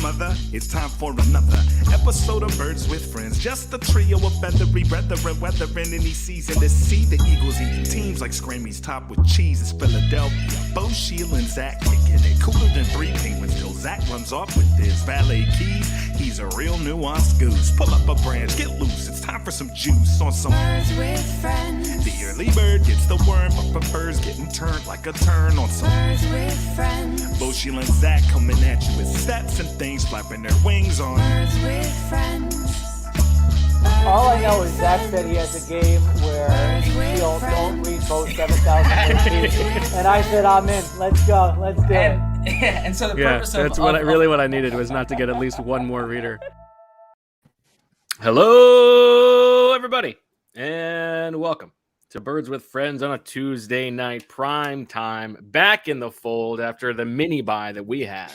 mother, it's time for another episode of Birds with Friends. Just a trio of feathery brethren weathering any season to see the Eagles eating teams like Scrammy's topped with cheese. It's Philadelphia, Bo, Sheil, and Zach kicking it cooler than three penguins till Zach runs off with his valet keys. He's a real nuanced goose. Pull up a branch, get loose. It's time for some juice on some Birds with Friends. The early bird gets the worm, but prefers getting turned like a turn on some Birds with Friends. Bo, Sheil, and Zach coming at you with stats and things flapping their wings on Birds with Friends. All I know is Zach said he has a game where Sheil don't read Bo 7,000 words, and I said I'm in. Let's go. Let's do it. And so the purpose of that's what I needed was not to get at least one more reader. Hello, everybody, and welcome to Birds with Friends on a Tuesday night, prime time, back in the fold after the mini bye that we had.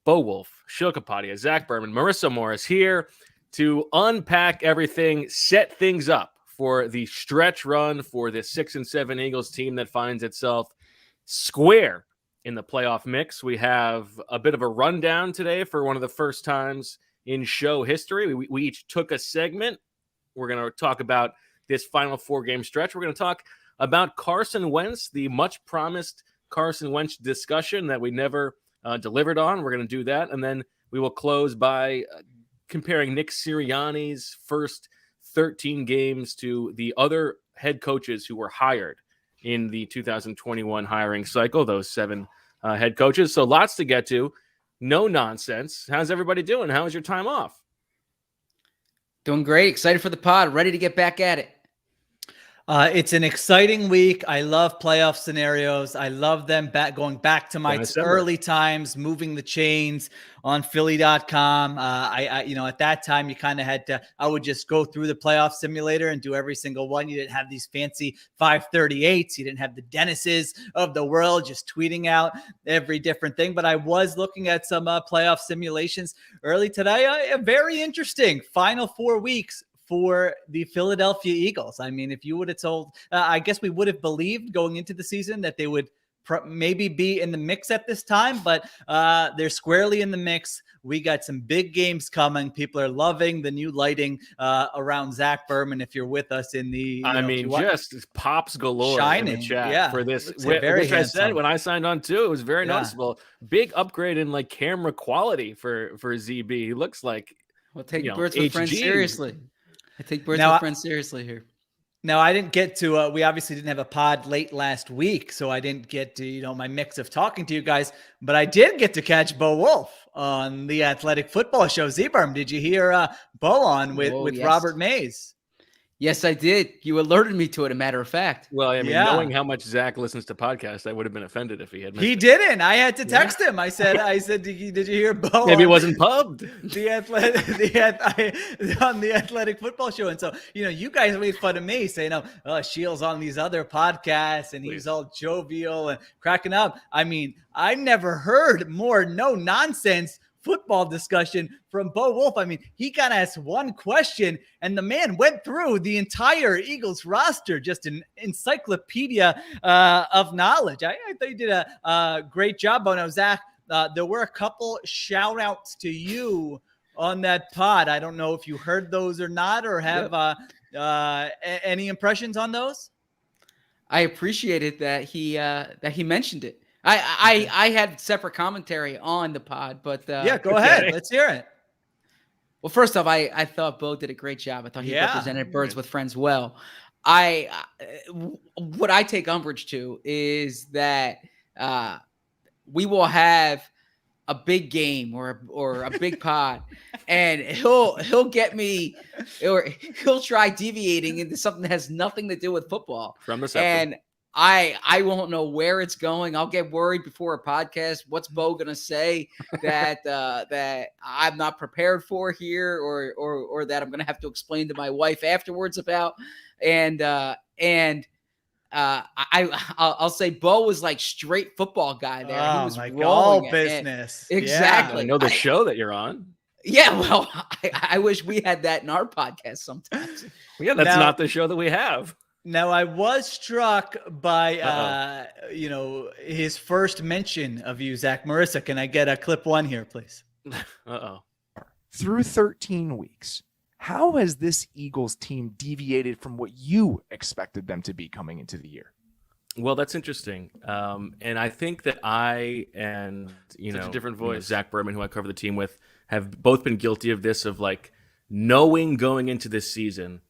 Bo Wulf, Sheil Kapadia, Zach Berman, Marissa Morris here to unpack everything, set things up for the stretch run for the 6-7 Eagles team that finds itself square in the playoff mix. We have a bit of a rundown today for one of the first times in show history. We each took a segment. We're going to talk about this final 4-game stretch. We're going to talk about Carson Wentz, the much-promised Carson Wentz discussion that we never delivered on. We're going to do that, and then we will close by comparing Nick Sirianni's first 13 games to the other head coaches who were hired in the 2021 hiring cycle, those 7 head coaches. So lots to get to. No nonsense. How's everybody doing? How was your time off? Doing great. Excited for the pod. Ready to get back at it. It's an exciting week. I love playoff scenarios. I love them going back to my early times, moving the chains on Philly.com. At that time, you kind of had to, I would just go through the playoff simulator and do every single one. You didn't have these fancy 538s. You didn't have the Dennises of the world just tweeting out every different thing. But I was looking at some playoff simulations early today. Very interesting. Final 4 weeks for the Philadelphia Eagles. I mean, if you would have told, I guess we would have believed going into the season that they would maybe be in the mix at this time, but they're squarely in the mix. We got some big games coming. People are loving the new lighting around Zach Berman. If you're with us in the, just pops galore shining in the chat for this. Which I said when I signed on too, it was very noticeable. Big upgrade in like camera quality for ZB. He looks like we'll take Birds with Friends seriously. I take Birds with Friends seriously here. Now, I didn't get to, we obviously didn't have a pod late last week, so I didn't get to, my mix of talking to you guys, but I did get to catch Bo Wulf on the Athletic Football Show. Z-Berm, did you hear Bo on with yes. Robert Mays? Yes, I did. You alerted me to it, a matter of fact. Well, I mean, knowing how much Zach listens to podcasts, I would have been offended if he had. He didn't. I had to text him. I said, did you hear Bo? Maybe it wasn't pubbed. On the Athletic Football Show. And so, you guys made fun of me saying, Sheil's on these other podcasts and he's all jovial and cracking up. I mean, I never heard more no-nonsense football discussion from Bo Wulf. I mean, he got asked one question and the man went through the entire Eagles roster, just an encyclopedia of knowledge. I thought you did a great job. Bo. Now, Zach, there were a couple shout outs to you on that pod. I don't know if you heard those or not, or have any impressions on those. I appreciated that he mentioned it. I had separate commentary on the pod, but go ahead. Let's hear it. Well, first off, I thought Bo did a great job. I thought he represented Birds with Friends well. What I take umbrage to is that we will have a big game or a big pod, and he'll get me, or he'll try deviating into something that has nothing to do with football from the subject. And I won't know where it's going. I'll get worried before a podcast. What's Bo gonna say that that I'm not prepared for here, or that I'm gonna have to explain to my wife afterwards about? I'll say Bo was like straight football guy there. He was all business. Exactly. I know the show that you're on. Yeah, well, I wish we had that in our podcast sometimes. Yeah, that's not the show that we have. Now, I was struck by, his first mention of you, Zach. Marissa, can I get a clip 1 here, please? Uh-oh. Through 13 weeks, how has this Eagles team deviated from what you expected them to be coming into the year? Well, that's interesting. And I think that I and, Such a different voice. Zach Berman, who I cover the team with, have both been guilty of this, of like knowing going into this season,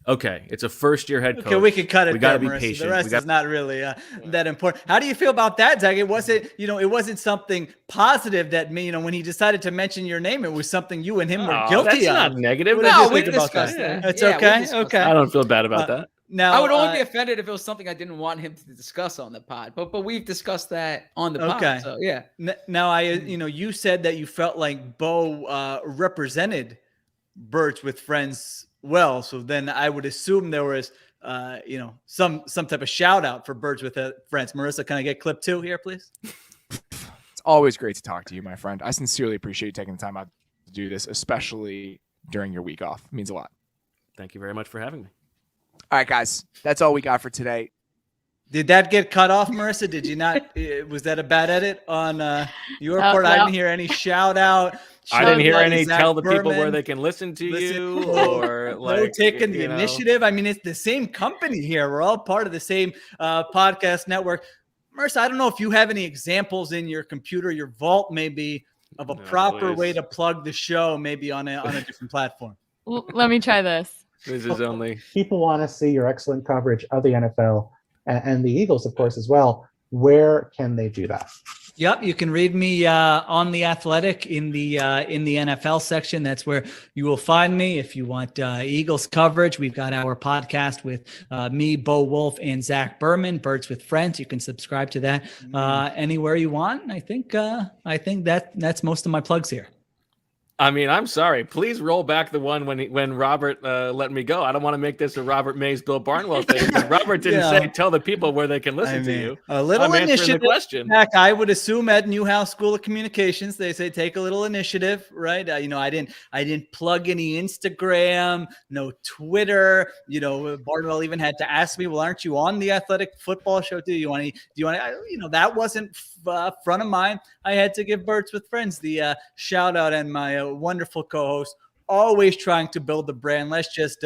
okay, it's a first-year head coach. Okay, we could cut it. We got to be Marissa. patient. The rest is not really that important. How do you feel about that, Zach? It wasn't something positive that when he decided to mention your name, it was something you and him were guilty that's of. not negative. No, we think about discussed that? that. It's Yeah, we okay. discussed Okay. I don't feel bad about that. Now, I would only be offended if it was something I didn't want him to discuss on the pod, but we've discussed that on the pod. Okay. So yeah. Now you said that you felt like Bo represented Birds with Friends well, so then I would assume there was some type of shout out for Birds with Friends. Marissa, can I get clip 2 here, please? It's always great to talk to you, my friend. I sincerely appreciate you taking the time out to do this, especially during your week off. It means a lot. Thank you very much for having me. All right, guys, that's all we got for today. Did that get cut off, Marissa? Did you not? Was that a bad edit on your part? No. I didn't hear any shout out. I didn't hear any Zach tell the people Berman. where they can listen to you or like no taking the initiative. I mean, it's the same company here. We're all part of the same podcast network. Marissa, I don't know if you have any examples in your computer, your vault, maybe, of a proper way to plug the show, maybe on a different platform. Let me try this. This is only People want to see your excellent coverage of the NFL and the Eagles, of course, as well. Where can they do that? Yep, you can read me on The Athletic in the NFL section. That's where you will find me. If you want Eagles coverage, we've got our podcast with me, Bo Wulf, and Zach Berman, Birds with Friends. You can subscribe to that anywhere you want. I think that's most of my plugs here. I mean, I'm sorry. Please roll back the one when Robert let me go. I don't want to make this a Robert Mays, Bill Barnwell thing. Robert didn't say tell the people where they can listen to you. A little initiative. The question. Back, I would assume at Newhouse School of Communications, they say take a little initiative, right? I didn't plug any Instagram, no Twitter. Barnwell even had to ask me, well, aren't you on the Athletic Football Show? Do you want to? That wasn't front of mind. I had to give Birds with Friends the shout out, and my wonderful co-host, always trying to build the brand. Let's just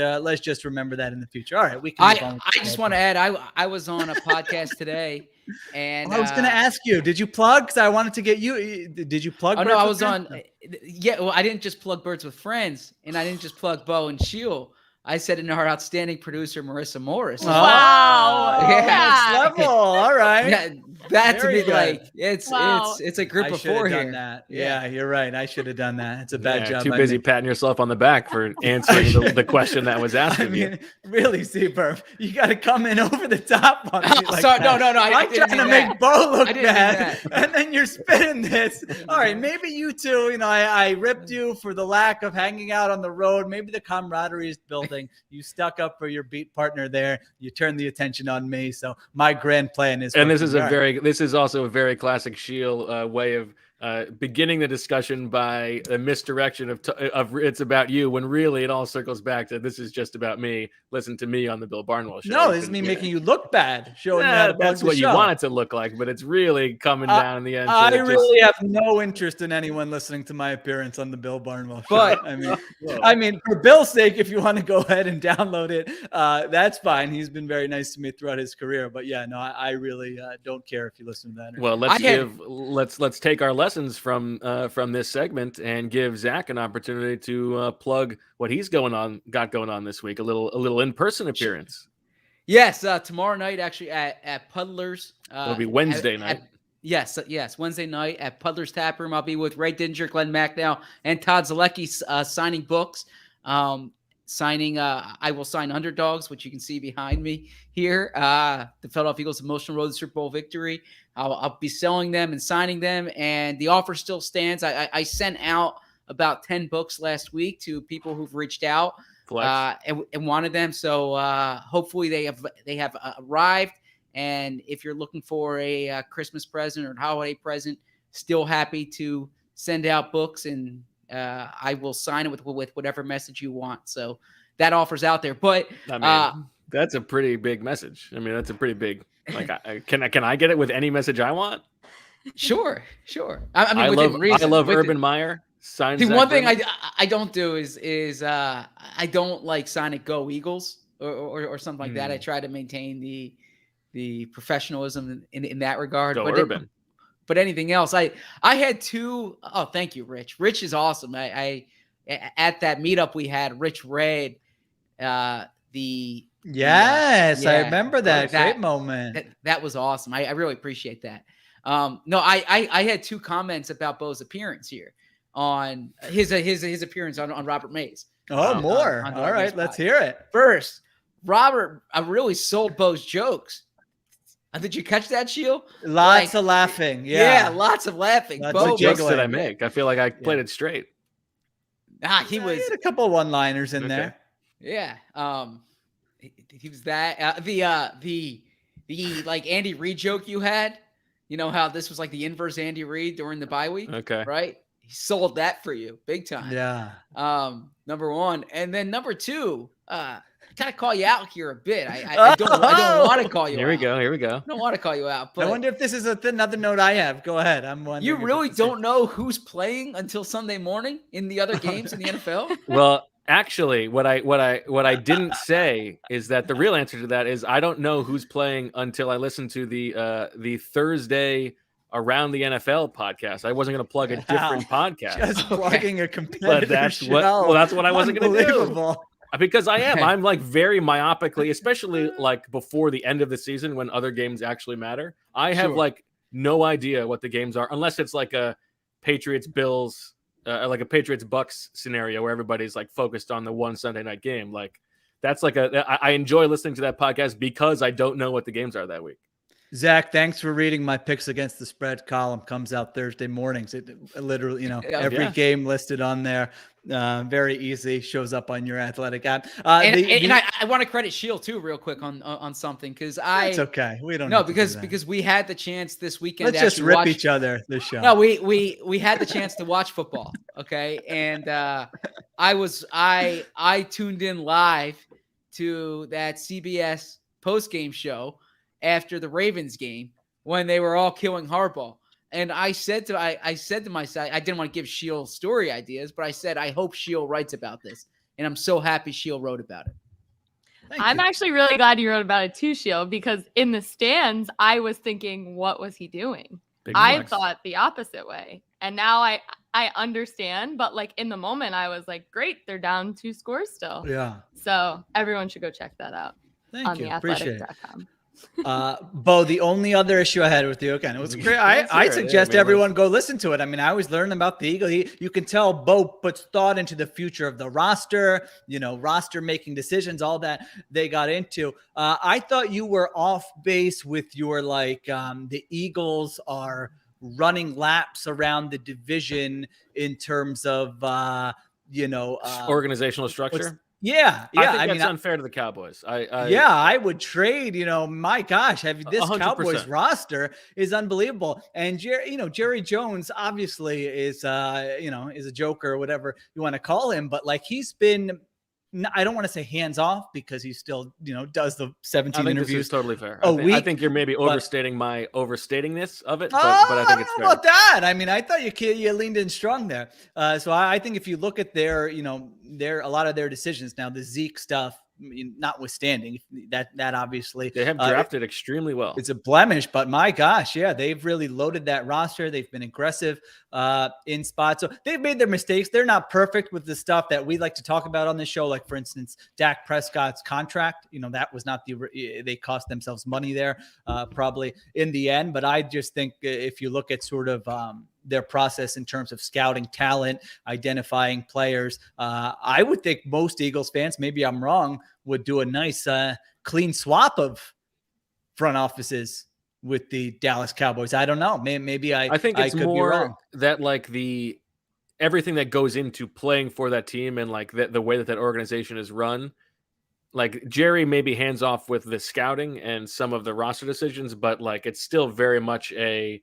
remember that in the future. All right, we can. I just want to add, I was on a podcast today, and I was going to ask you, did you plug? Because I wanted to get you. Did you plug? Oh Birds no, I with was Friends? on. Yeah, well, I didn't just plug Birds with Friends, and I didn't just plug Bo and Sheil. I said in our outstanding producer Marissa Morris. Wow. Yeah. Next level. All right. Yeah, that Very to be good. like it's a group I of should have 4 done here. that. Yeah, you're right. I should have done that. It's a bad job. Too busy patting yourself on the back for answering the question that was asked of you. Really, Seaburn, you got to come in over the top on me like Sorry, that. no. I'm trying to make Bo look I didn't do bad, that. and then you're spinning this. All right, maybe you two. I ripped you for the lack of hanging out on the road. Maybe the camaraderie is building. You stuck up for your beat partner there. You turned the attention on me. So my grand plan is. And this is also a very classic Sheil way of beginning the discussion by a misdirection of it's about you, when really it all circles back to this is just about me. Listen to me on the Bill Barnwell Show. No, this is me making you look bad. Showing you how to that's plug what the you show. want it to look like, but it's really coming down in the end. I really have no interest in anyone listening to my appearance on the Bill Barnwell Show. But I mean, for Bill's sake, if you want to go ahead and download it, that's fine. He's been very nice to me throughout his career. But yeah, no, I really don't care if you listen to that. Well, let's take our lessons from this segment and give Zach an opportunity to plug what he's got going on this week. A little in-person appearance. Yes, tomorrow night actually at Puddler's. It'll be Wednesday night. Yes, Wednesday night at Puddler's Tap Room. I'll be with Ray Dinger, Glenn McNeil, and Todd Zalecki signing books. I will sign Underdogs, which you can see behind me here. The Philadelphia Eagles' emotional road to Super Bowl victory. I'll be selling them and signing them, and the offer still stands. I sent out about 10 books last week to people who've reached out and wanted them. So hopefully they have arrived. And if you're looking for a Christmas present or a holiday present, still happy to send out books, and I will sign it with whatever message you want. So that offer's out there. But I mean, that's a pretty big message. I mean, that's a pretty big. Like, can I get it with any message I want? Sure. I mean, I love Urban Meyer. Sign The Zach one thing Berman? I don't do is I don't like sign it go Eagles or something like that. I try to maintain the professionalism in that regard. Go But Urban. but anything else, I had two. Oh, thank you, Rich. Rich is awesome. I at that meetup we had, Rich read the Yes, I yeah, remember that. Great moment. That was awesome. I really appreciate that. No, I had two comments about Bo's appearance here on his appearance on Robert Mays. Oh, more. on the All right, Mays let's pod. hear it. First, Robert, I really sold Bo's jokes. Did you catch that, Sheil? Lots of laughing. Yeah, lots of laughing. Lots Bo, of What jokes giggling. did I make? I feel like I played it straight. he was. He had a couple one-liners in Okay. there. Yeah. He was that. The like Andy Reid joke you had. You know how this was like the inverse Andy Reid during the bye week, Okay. right? He sold that for you big time. Yeah. Number one, and then number two. Kind of call you out here a bit. I don't want to call you. Here we go. Here we go. I don't want to call you out. But I wonder if this is another note I have. Go ahead. I'm wondering. you if really it's the same. don't know who's playing until Sunday morning in the other games in the NFL. Well, actually, what I didn't say is that the real answer to that is I don't know who's playing until I listen to the Thursday Around the NFL podcast. I wasn't going to plug a different podcast, Just plugging a competitor but that's show. what I wasn't going to do. Unbelievable. Because I am. Okay. I'm like very myopically, especially like before the end of the season when other games actually matter. I have Sure. like no idea what the games are unless it's like a Patriots Bills, like a Patriots Bucks scenario where everybody's like focused on the one Sunday night game. Like that's like I enjoy listening to that podcast because I don't know what the games are that week. Zach, thanks for reading my picks against the spread column. Comes out Thursday mornings. It literally, every Yeah. game listed on there. Very easy. Shows up on your Athletic app. And I want to credit Sheil too, real quick on something because it's okay. We don't. No, have to do that. because we had the chance this weekend. Let's to just actually rip watch, each other this show. No, we had the chance to watch football. Okay, and I tuned in live to that CBS post game show after the Ravens game when they were all killing Harbaugh. And I said to myself, I didn't want to give Sheil story ideas, but I said, I hope Sheil writes about this. And I'm so happy Sheil wrote about it. I'm actually really glad you wrote about it too, Sheil, because in the stands, I was thinking, what was he doing? Big I flex. thought the opposite way. And now I understand, but like in the moment, I was like, great, they're down 2 scores still. Yeah. So everyone should go check that out on Thank you. Appreciate it. theathletic.com. Bo, the only other issue I had with you, again, it was great. I suggest everyone go listen to it. I mean, I was learning about the Eagle. You can tell Bo puts thought into the future of the roster, roster making decisions, all that they got into. I thought you were off base with your the Eagles are running laps around the division in terms of Organizational structure. Yeah. I think that's unfair to the Cowboys. I would trade, my gosh, this 100%. Cowboys roster is unbelievable. And Jerry Jones obviously is a joker or whatever you want to call him, but he's been, I don't want to say hands off because he still, does the 17 I think interviews. this is totally fair. I think you're maybe overstating my overstatingness of it, but I I think don't it's know fair. about that. I mean, I thought you leaned in strong there. So I think if you look at their a lot of their decisions now, the Zeke stuff, notwithstanding that obviously They have drafted extremely well. it's a blemish, but my gosh, yeah, they've really loaded that roster. They've been aggressive in spots. So they've made their mistakes. They're not perfect with the stuff that we like to talk about on this show. Like for instance, Dak Prescott's contract, that was not they cost themselves money there probably in the end. But I just think if you look at sort of their process in terms of scouting talent, identifying players, I would think most Eagles fans, maybe I'm wrong, would do a nice clean swap of front offices with the Dallas Cowboys. I don't know. Maybe I think it's could be more wrong. that everything that goes into playing for that team and the way that organization is run. Like Jerry may be hands off with the scouting and some of the roster decisions, but it's still very much a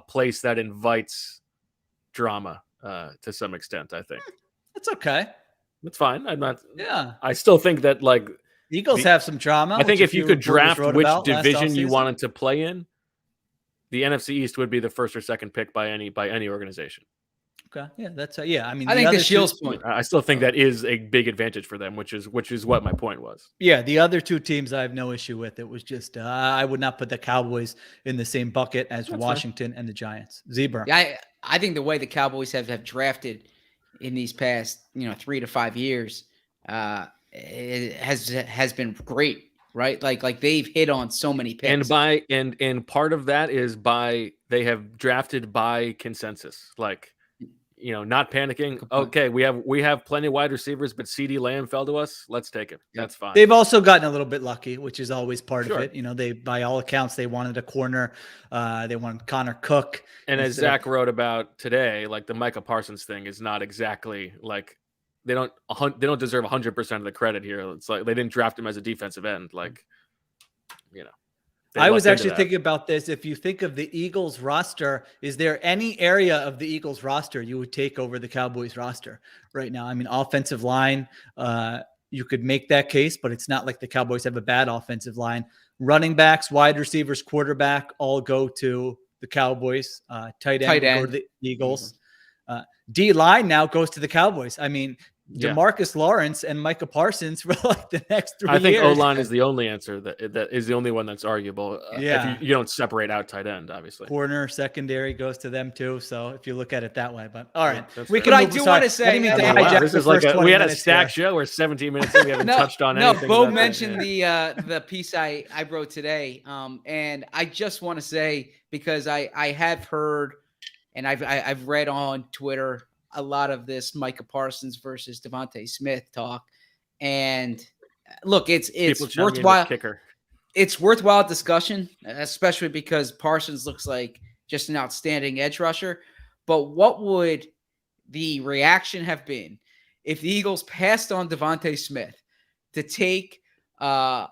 place that invites drama to some extent. I think That's okay. it's fine. I'm not. Yeah. I still think that Eagles have some drama. I think which if you a could few reporters draft wrote which about last division you offseason. wanted to play in, the NFC East would be the first or second pick by any organization. Okay. Yeah, that's yeah. I mean, I think other the two- Sheil's point. I still think that is a big advantage for them, which is what my point was. Yeah, the other two teams I have no issue with. It was just I would not put the Cowboys in the same bucket as That's Washington and the Giants. Zebra. Yeah, I think the way the Cowboys have drafted in these past 3 to 5 years it has been great, right? Like they've hit on so many picks. And part of that is by they have drafted by consensus, like not panicking. Okay, we have plenty of wide receivers, but CD Lamb fell to us. Let's take him. That's fine. They've also gotten a little bit lucky, which is always part Sure. of it. They, by all accounts, they wanted a corner. They wanted Connor Cook. And as Zach wrote about today, like the Micah Parsons thing is not exactly like they don't deserve 100% of the credit here. It's like they didn't draft him as a defensive end. Like, I was actually thinking about this. If you think of the Eagles roster, is there any area of the Eagles roster you would take over the Cowboys roster right now? I mean, offensive line, you could make that case, but it's not like the Cowboys have a bad offensive line. Running backs, wide receivers, quarterback, all go to the Cowboys. Tight end go to the Eagles. D line now goes to the Cowboys. I mean, DeMarcus Lawrence and Micah Parsons for like the next 3 years. I think O-line is the only answer that is the only one that's arguable. If you don't separate out tight end, obviously. Corner, secondary goes to them too. So if you look at it that way, but all right, we can. But I do want to say, this is like we had a stacked show. We're 17 minutes in. We haven't touched on anything. No, Bo mentioned the piece I wrote today, and I just want to say, because I have heard and I've read on Twitter a lot of this Micah Parsons versus Devontae Smith talk. And look, it's worthwhile. It's worthwhile discussion, especially because Parsons looks like just an outstanding edge rusher. But what would the reaction have been if the Eagles passed on Devontae Smith to take a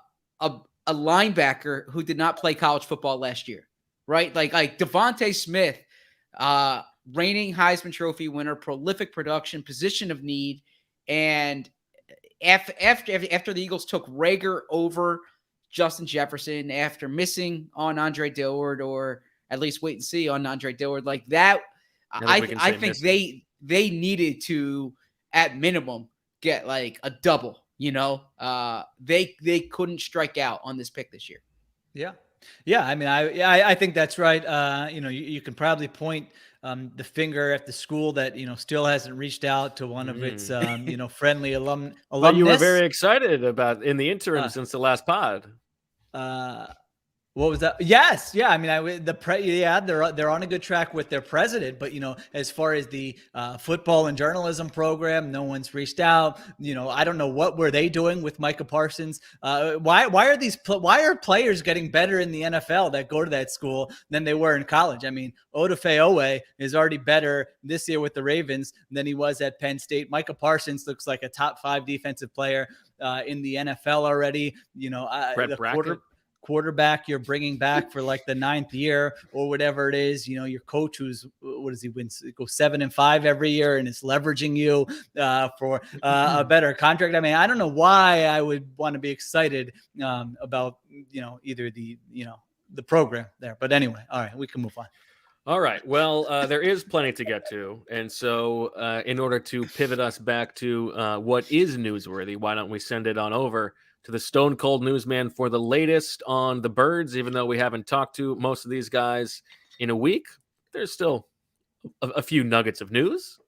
linebacker who did not play college football last year, right? Like Devontae Smith, reigning Heisman Trophy winner, prolific production, position of need. And after the Eagles took Rager over Justin Jefferson, after missing on Andre Dillard, or at least wait and see on Andre Dillard, like that, I think they needed to, at minimum, get like a double. They couldn't strike out on this pick this year. Yeah. I mean, I think that's right. You can probably point the finger at the school that still hasn't reached out to one of its friendly alumnus. But you were very excited about in the interim since the last pod. What was that? Yes. Yeah. I mean, they're on a good track with their president, but as far as the football and journalism program, no one's reached out. I don't know what were they doing with Micah Parsons. Why are players getting better in the NFL that go to that school than they were in college? I mean, Odafe Owe is already better this year with the Ravens than he was at Penn State. Micah Parsons looks like a top 5 defensive player in the NFL already. Quarterback you're bringing back for like the 9th year or whatever it is, your coach what does he win? Go 7-5 every year and is leveraging you for a better contract. I mean, I don't know why I would want to be excited about, either the program there, but anyway, all right, we can move on. All right. Well, there is plenty to get to. And so in order to pivot us back to what is newsworthy, why don't we send it on over to the Stone Cold Newsman for the latest on the Birds. Even though we haven't talked to most of these guys in a week, there's still a few nuggets of news.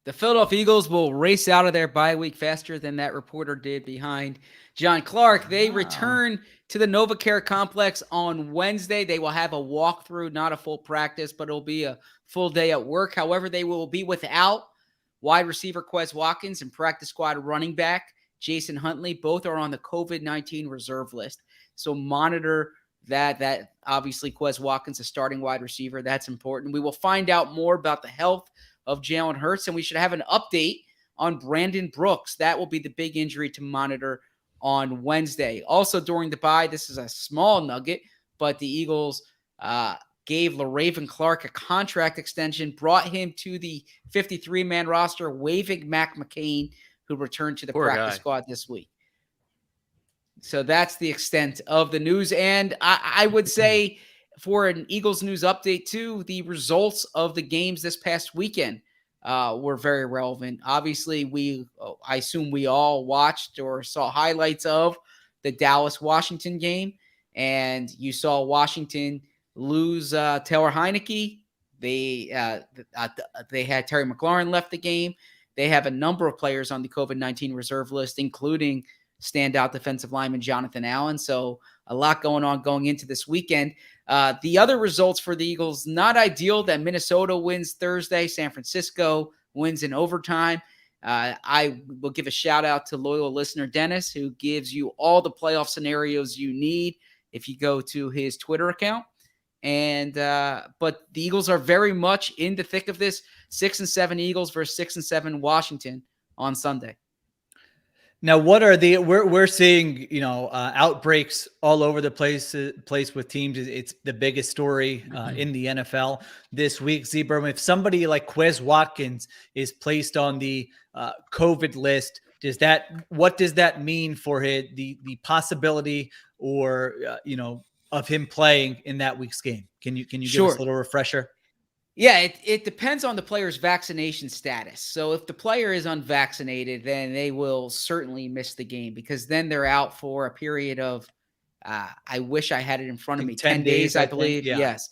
The Philadelphia Eagles will race out of their bye week faster than that reporter did behind John Clark. They return to the NovaCare complex on Wednesday. They will have a walkthrough, not a full practice, but it'll be a full day at work. However, they will be without wide receiver Quez Watkins and practice squad running back Jason Huntley. Both are on the COVID-19 reserve list. So monitor that obviously Quez Watkins, a starting wide receiver. That's important. We will find out more about the health of Jalen Hurts, and we should have an update on Brandon Brooks. That will be the big injury to monitor on Wednesday. Also during the bye, this is a small nugget, but the Eagles gave LaRaven Clark a contract extension, brought him to the 53-man roster, waiving Mac McCain, who returned to the practice squad this week. So that's the extent of the news. And I would say for an Eagles news update too, the results of the games this past weekend were very relevant. Obviously, I assume we all watched or saw highlights of the Dallas-Washington game, and you saw Washington lose Taylor Heineke. They had Terry McLaurin left the game. They have a number of players on the COVID-19 reserve list, including standout defensive lineman Jonathan Allen. So a lot going on going into this weekend. The other results for the Eagles, not ideal. That Minnesota wins Thursday. San Francisco wins in overtime. I will give a shout out to loyal listener Dennis, who gives you all the playoff scenarios you need if you go to his Twitter account. And but the Eagles are very much in the thick of this. 6-7 Eagles versus 6-7 Washington on Sunday. Now, what are we're seeing, outbreaks all over the place with teams. It's the biggest story in the NFL this week. Berman, if somebody like Quez Watkins is placed on the COVID list, what does that mean for the possibility or, of him playing in that week's game? Can you give us a little refresher? Yeah, it depends on the player's vaccination status. So if the player is unvaccinated, then they will certainly miss the game, because then they're out for a period of, I wish I had it in front of me, 10 days, I believe. Yeah. Yes.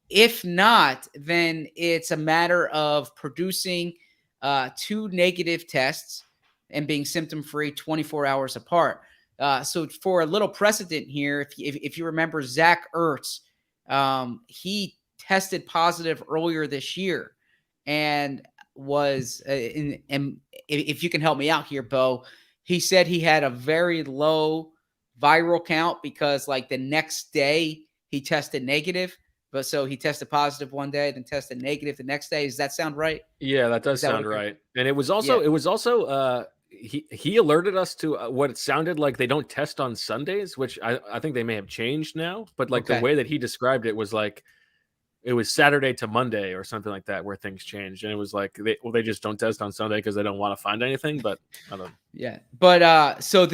If not, then it's a matter of producing 2 negative tests and being symptom-free 24 hours apart. So for a little precedent here, if you remember Zach Ertz, he tested positive earlier this year and was and if you can help me out here, Bo, he said he had a very low viral count because like the next day he tested negative, but so he tested positive one day, then tested negative the next day. Does that sound right? Yeah, that does sound right. And it was also he alerted us to what it sounded like they don't test on Sundays, which I think they may have changed now, but like the way that he described it was like it was Saturday to Monday or something like that where things changed. And it was like, they just don't test on Sunday because they don't want to find anything, but I don't know. Yeah. But so in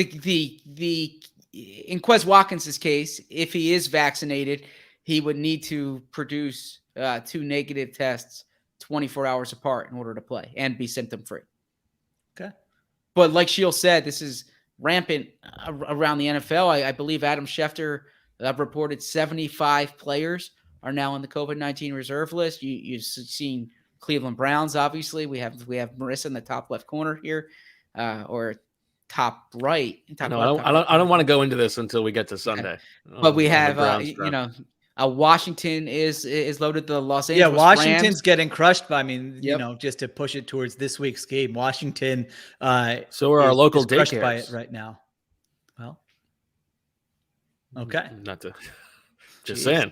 Quez Watkins' case, if he is vaccinated, he would need to produce 2 negative tests 24 hours apart in order to play and be symptom-free. Okay. But like Sheil said, this is rampant around the NFL. I believe Adam Schefter reported 75 players are now on the COVID-19 reserve list. You've seen Cleveland Browns, obviously. We have Marissa in the top left corner here, or top right. I don't want to go into this until we get to Sunday. But we have, Washington is loaded. The Los Angeles Washington's Rams getting crushed. But just to push it towards this week's game, Washington. So are our local crushed daycares by it right now. Well, okay. Not to just saying.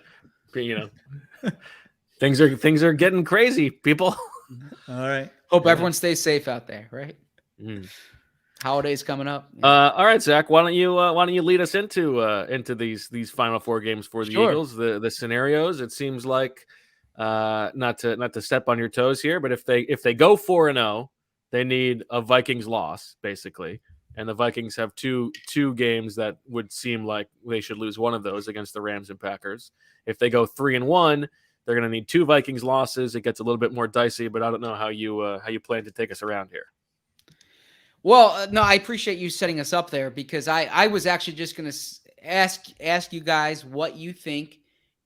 Things are getting crazy, people. All right. Hope everyone stays safe out there, right? Holidays coming up. All right, Zach, why don't you lead us into these final 4 games for the Eagles, the scenarios? It seems like not to step on your toes here, but if they go 4-0, they need a Vikings loss basically. And the Vikings have two games that would seem like they should lose one of those against the Rams and Packers. If they go 3-1, they're going to need 2 Vikings losses. It gets a little bit more dicey, but I don't know how you plan to take us around here. Well, no, I appreciate you setting us up there, because I was actually just going to ask you guys what you think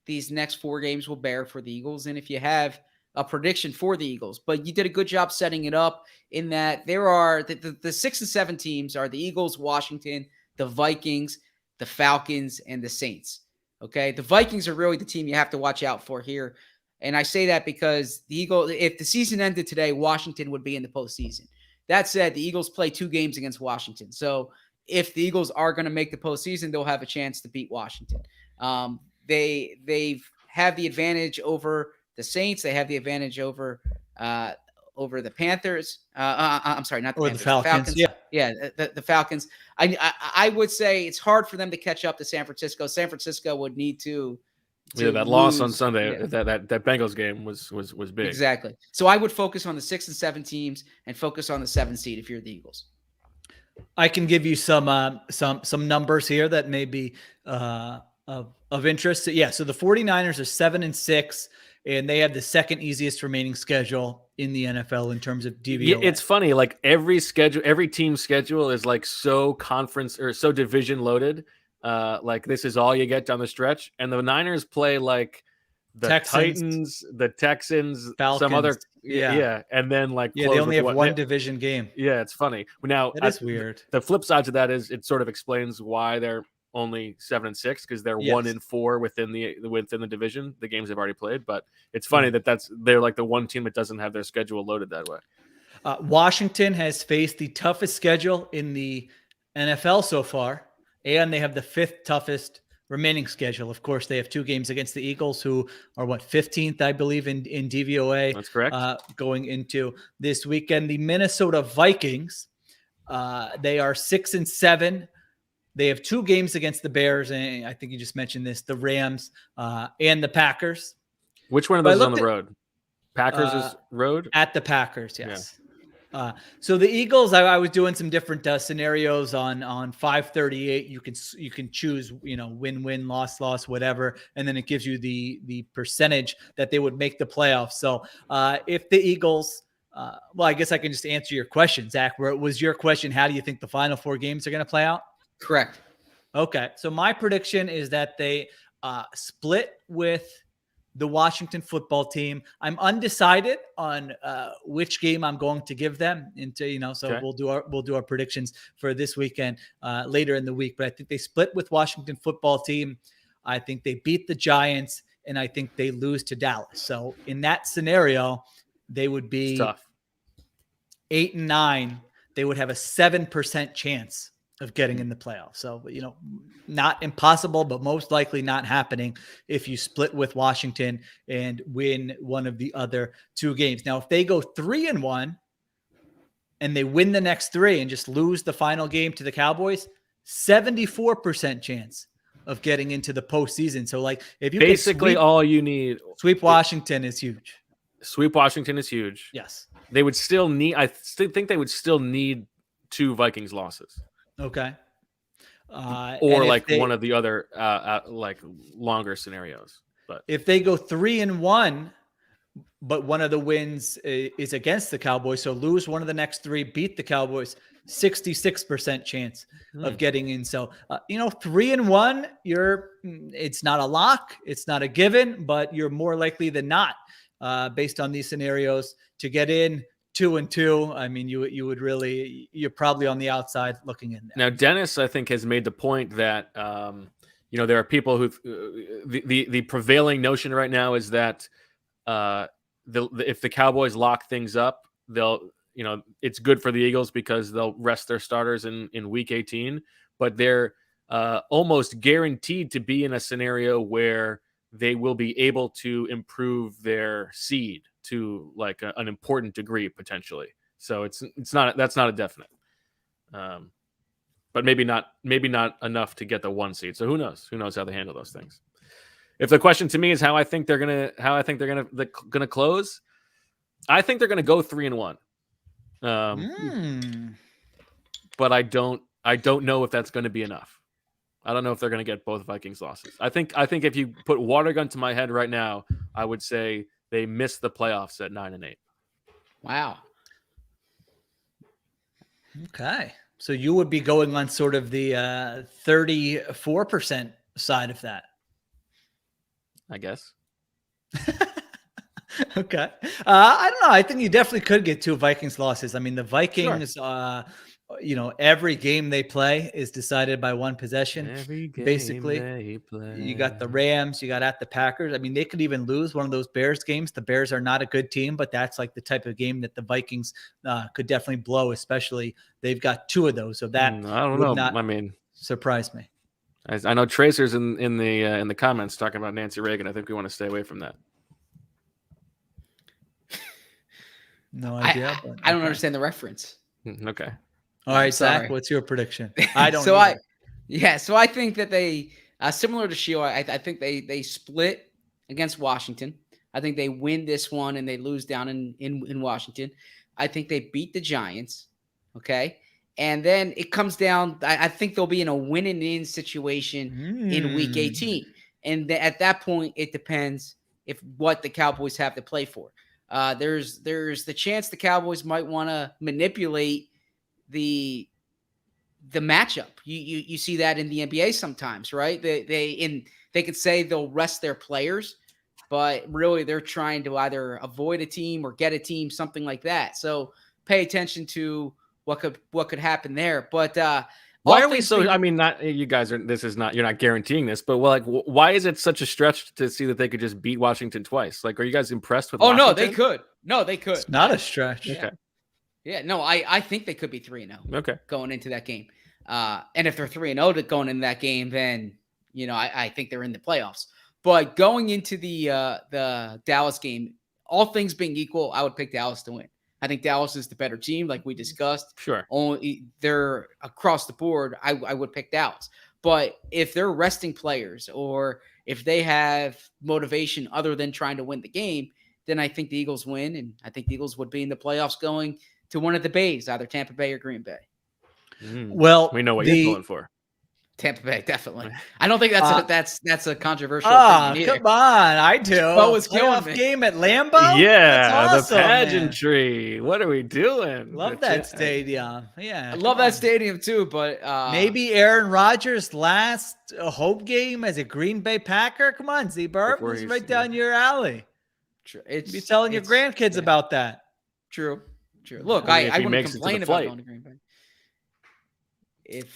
these next 4 games will bear for the Eagles, and if you have a prediction for the Eagles. But you did a good job setting it up in that there are the 6-7 teams are the Eagles, Washington, the Vikings, the Falcons, and the Saints. Okay. The Vikings are really the team you have to watch out for here. And I say that because the Eagles, if the season ended today, Washington would be in the postseason. That said, the Eagles play 2 games against Washington. So if the Eagles are going to make the postseason, they'll have a chance to beat Washington. They have the advantage over the Saints. They have the advantage over the Panthers. I'm sorry, not the Panthers. The Falcons. The Falcons. I would say it's hard for them to catch up to San Francisco. San Francisco would need to that loss on Sunday. That Bengals game was big. Exactly. So I would focus on the 6-7 teams and focus on the 7 seed if you're the Eagles. I can give you some numbers here that may be of interest. So, yeah, so the 49ers are 7-6, and they have the second easiest remaining schedule in the NFL in terms of DVOA. Yeah, it's funny. Like every team's schedule is like so conference or so division loaded. Like this is all you get down the stretch, and the Niners play like the Titans, the Texans, Falcons, some other, and then like they only have one division game. Yeah, it's funny. Now that's weird. The flip side to that is it sort of explains why they're only 7-6 because they're 1-4 within the division. The games they've already played, but it's funny that they're like the one team that doesn't have their schedule loaded that way. Washington has faced the toughest schedule in the NFL so far, and they have the 5th toughest remaining schedule. Of course, they have 2 games against the Eagles, who are 15th, I believe, in DVOA. That's correct. Going into this weekend, the Minnesota Vikings, they are 6-7. They have 2 games against the Bears, and I think you just mentioned this, the Rams and the Packers. Which one of those is on the road? Packers is road? At the Packers, yes. Yeah. So the Eagles, I was doing some different scenarios on 538. You can choose, win, loss, whatever, and then it gives you the percentage that they would make the playoffs. So if the Eagles, well, I guess I can just answer your question, Zach. Where was your question? How do you think the final 4 games are going to play out? Correct. Okay. So my prediction is that they split with the Washington football team. I'm undecided on which game I'm going to give them into, so okay. We'll do our predictions for this weekend later in the week, but I think they split with Washington football team. I think they beat the Giants, and I think they lose to Dallas. So in that scenario, they would be 8-9. They would have a 7% chance of getting in the playoffs. So, not impossible, but most likely not happening if you split with Washington and win one of the other 2 games. Now, if they go 3-1 and they win the next 3 and just lose the final game to the Cowboys, 74% chance of getting into the postseason. So if you basically all you need, sweep Washington is huge. Sweep Washington is huge. Yes. They would still need, I think they would still need 2 Vikings losses. Okay. Or one of the other longer scenarios. But if they go 3-1, but one of the wins is against the Cowboys, so lose one of the next 3, beat the Cowboys, 66% chance of getting in. So 3-1, it's not a lock, it's not a given, but you're more likely than not, based on these scenarios, to get in. 2-2. I mean, you're probably on the outside looking in there. Now, Dennis, I think, has made the point that, there are people who the prevailing notion right now is that if the Cowboys lock things up, it's good for the Eagles because they'll rest their starters in week 18, but they're almost guaranteed to be in a scenario where they will be able to improve their seed to an important degree potentially. So that's not a definite, but maybe not enough to get the 1 seed. So who knows how they handle those things. If the question to me is how I think they're gonna close, I think they're gonna go 3-1. But I don't know if that's going to be enough. I don't know if they're going to get both Vikings losses. I think if you put water gun to my head right now, I would say they missed the playoffs at 9-8. Wow. Okay. So you would be going on sort of the 34% side of that. I guess. Okay. I don't know. I think you definitely could get 2 Vikings losses. I mean, the Vikings, sure. Every game they play is decided by 1 possession. Every game basically, they play. You got the Rams, you got at the Packers. I mean, they could even lose one of those Bears games. The Bears are not a good team, but that's like the type of game that the Vikings could definitely blow, especially they've got 2 of those. So that I don't know. I mean, surprise me. I know Tracer's in the comments talking about Nancy Reagan. I think we want to stay away from that. No idea. I don't understand the reference. Okay. All right, Zach, what's your prediction? I don't. So I think that they similar to Sheil. I think they split against Washington. I think they win this one and they lose down in Washington. I think they beat the Giants. Okay, And then it comes down, I think they'll be in a win and in situation in week 18. And at that point, it depends if what the Cowboys have to play for. There's the chance the Cowboys might want to manipulate the matchup. You see that in the NBA sometimes, right? They can say they'll rest their players, but really they're trying to either avoid a team or get a team, something like that. So pay attention to what could happen there. But why are we so? I mean, not you guys are. This is not. You're not guaranteeing this, but why is it such a stretch to see that they could just beat Washington twice? Like, are you guys impressed with? Washington? No, they could. No, they could. It's not a stretch. Okay. Yeah. No, I think they could be 3-0. Okay. Going into that game, and if they're 3-0 going into that game, then I think they're in the playoffs. But going into the Dallas game, all things being equal, I would pick Dallas to win. I think Dallas is the better team, like we discussed. Sure. Only they're across the board. I would pick Dallas. But if they're resting players or if they have motivation other than trying to win the game, then I think the Eagles win. And I think the Eagles would be in the playoffs going to one of the bays, either Tampa Bay or Green Bay. Well, we know what you're pulling for. Tampa Bay, definitely. I don't think that's a controversial thing. Come on, I do. Bo was killing me. Game at Lambeau. Yeah, that's awesome, the pageantry. Man. What are we doing? Love that stadium. Yeah, I love that stadium too. But maybe Aaron Rodgers' last home game as a Green Bay Packer. Come on, Z-Burp, it's right down your alley. Be telling your grandkids about that. True. Look, I wouldn't complain about going to Green Bay.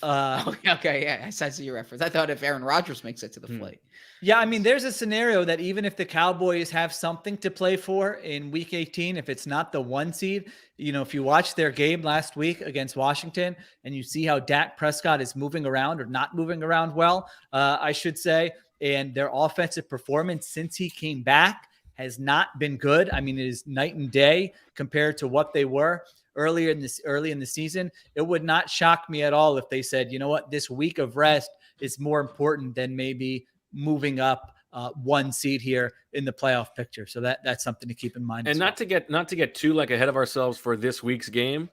Okay, yeah, I see your reference. I thought if Aaron Rodgers makes it to the flight. Yeah, I mean, there's a scenario that even if the Cowboys have something to play for in Week 18, if it's not the 1 seed, if you watch their game last week against Washington and you see how Dak Prescott is moving around or not moving around well, I should say, and their offensive performance since he came back has not been good. I mean, it is night and day compared to what they were early in the season. It would not shock me at all if they said, you know what, this week of rest is more important than maybe moving up 1 seed here in the playoff picture. So that's something to keep in mind. And not to get too ahead of ourselves for this week's game,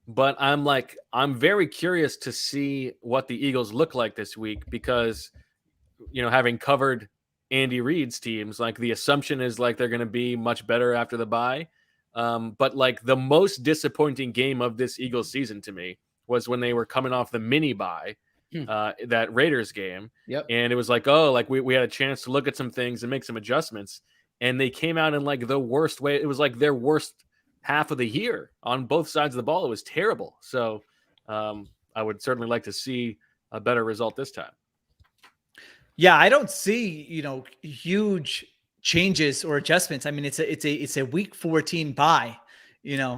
but I'm very curious to see what the Eagles look like this week because, having covered Andy Reid's teams, the assumption is they're going to be much better after the bye. But the most disappointing game of this Eagles season to me was when they were coming off the mini bye, that Raiders game. Yep. And it was we had a chance to look at some things and make some adjustments. And they came out in the worst way. It was their worst half of the year on both sides of the ball. It was terrible. So I would certainly like to see a better result this time. Yeah, I don't see, huge changes or adjustments. I mean, it's a week 14 bye.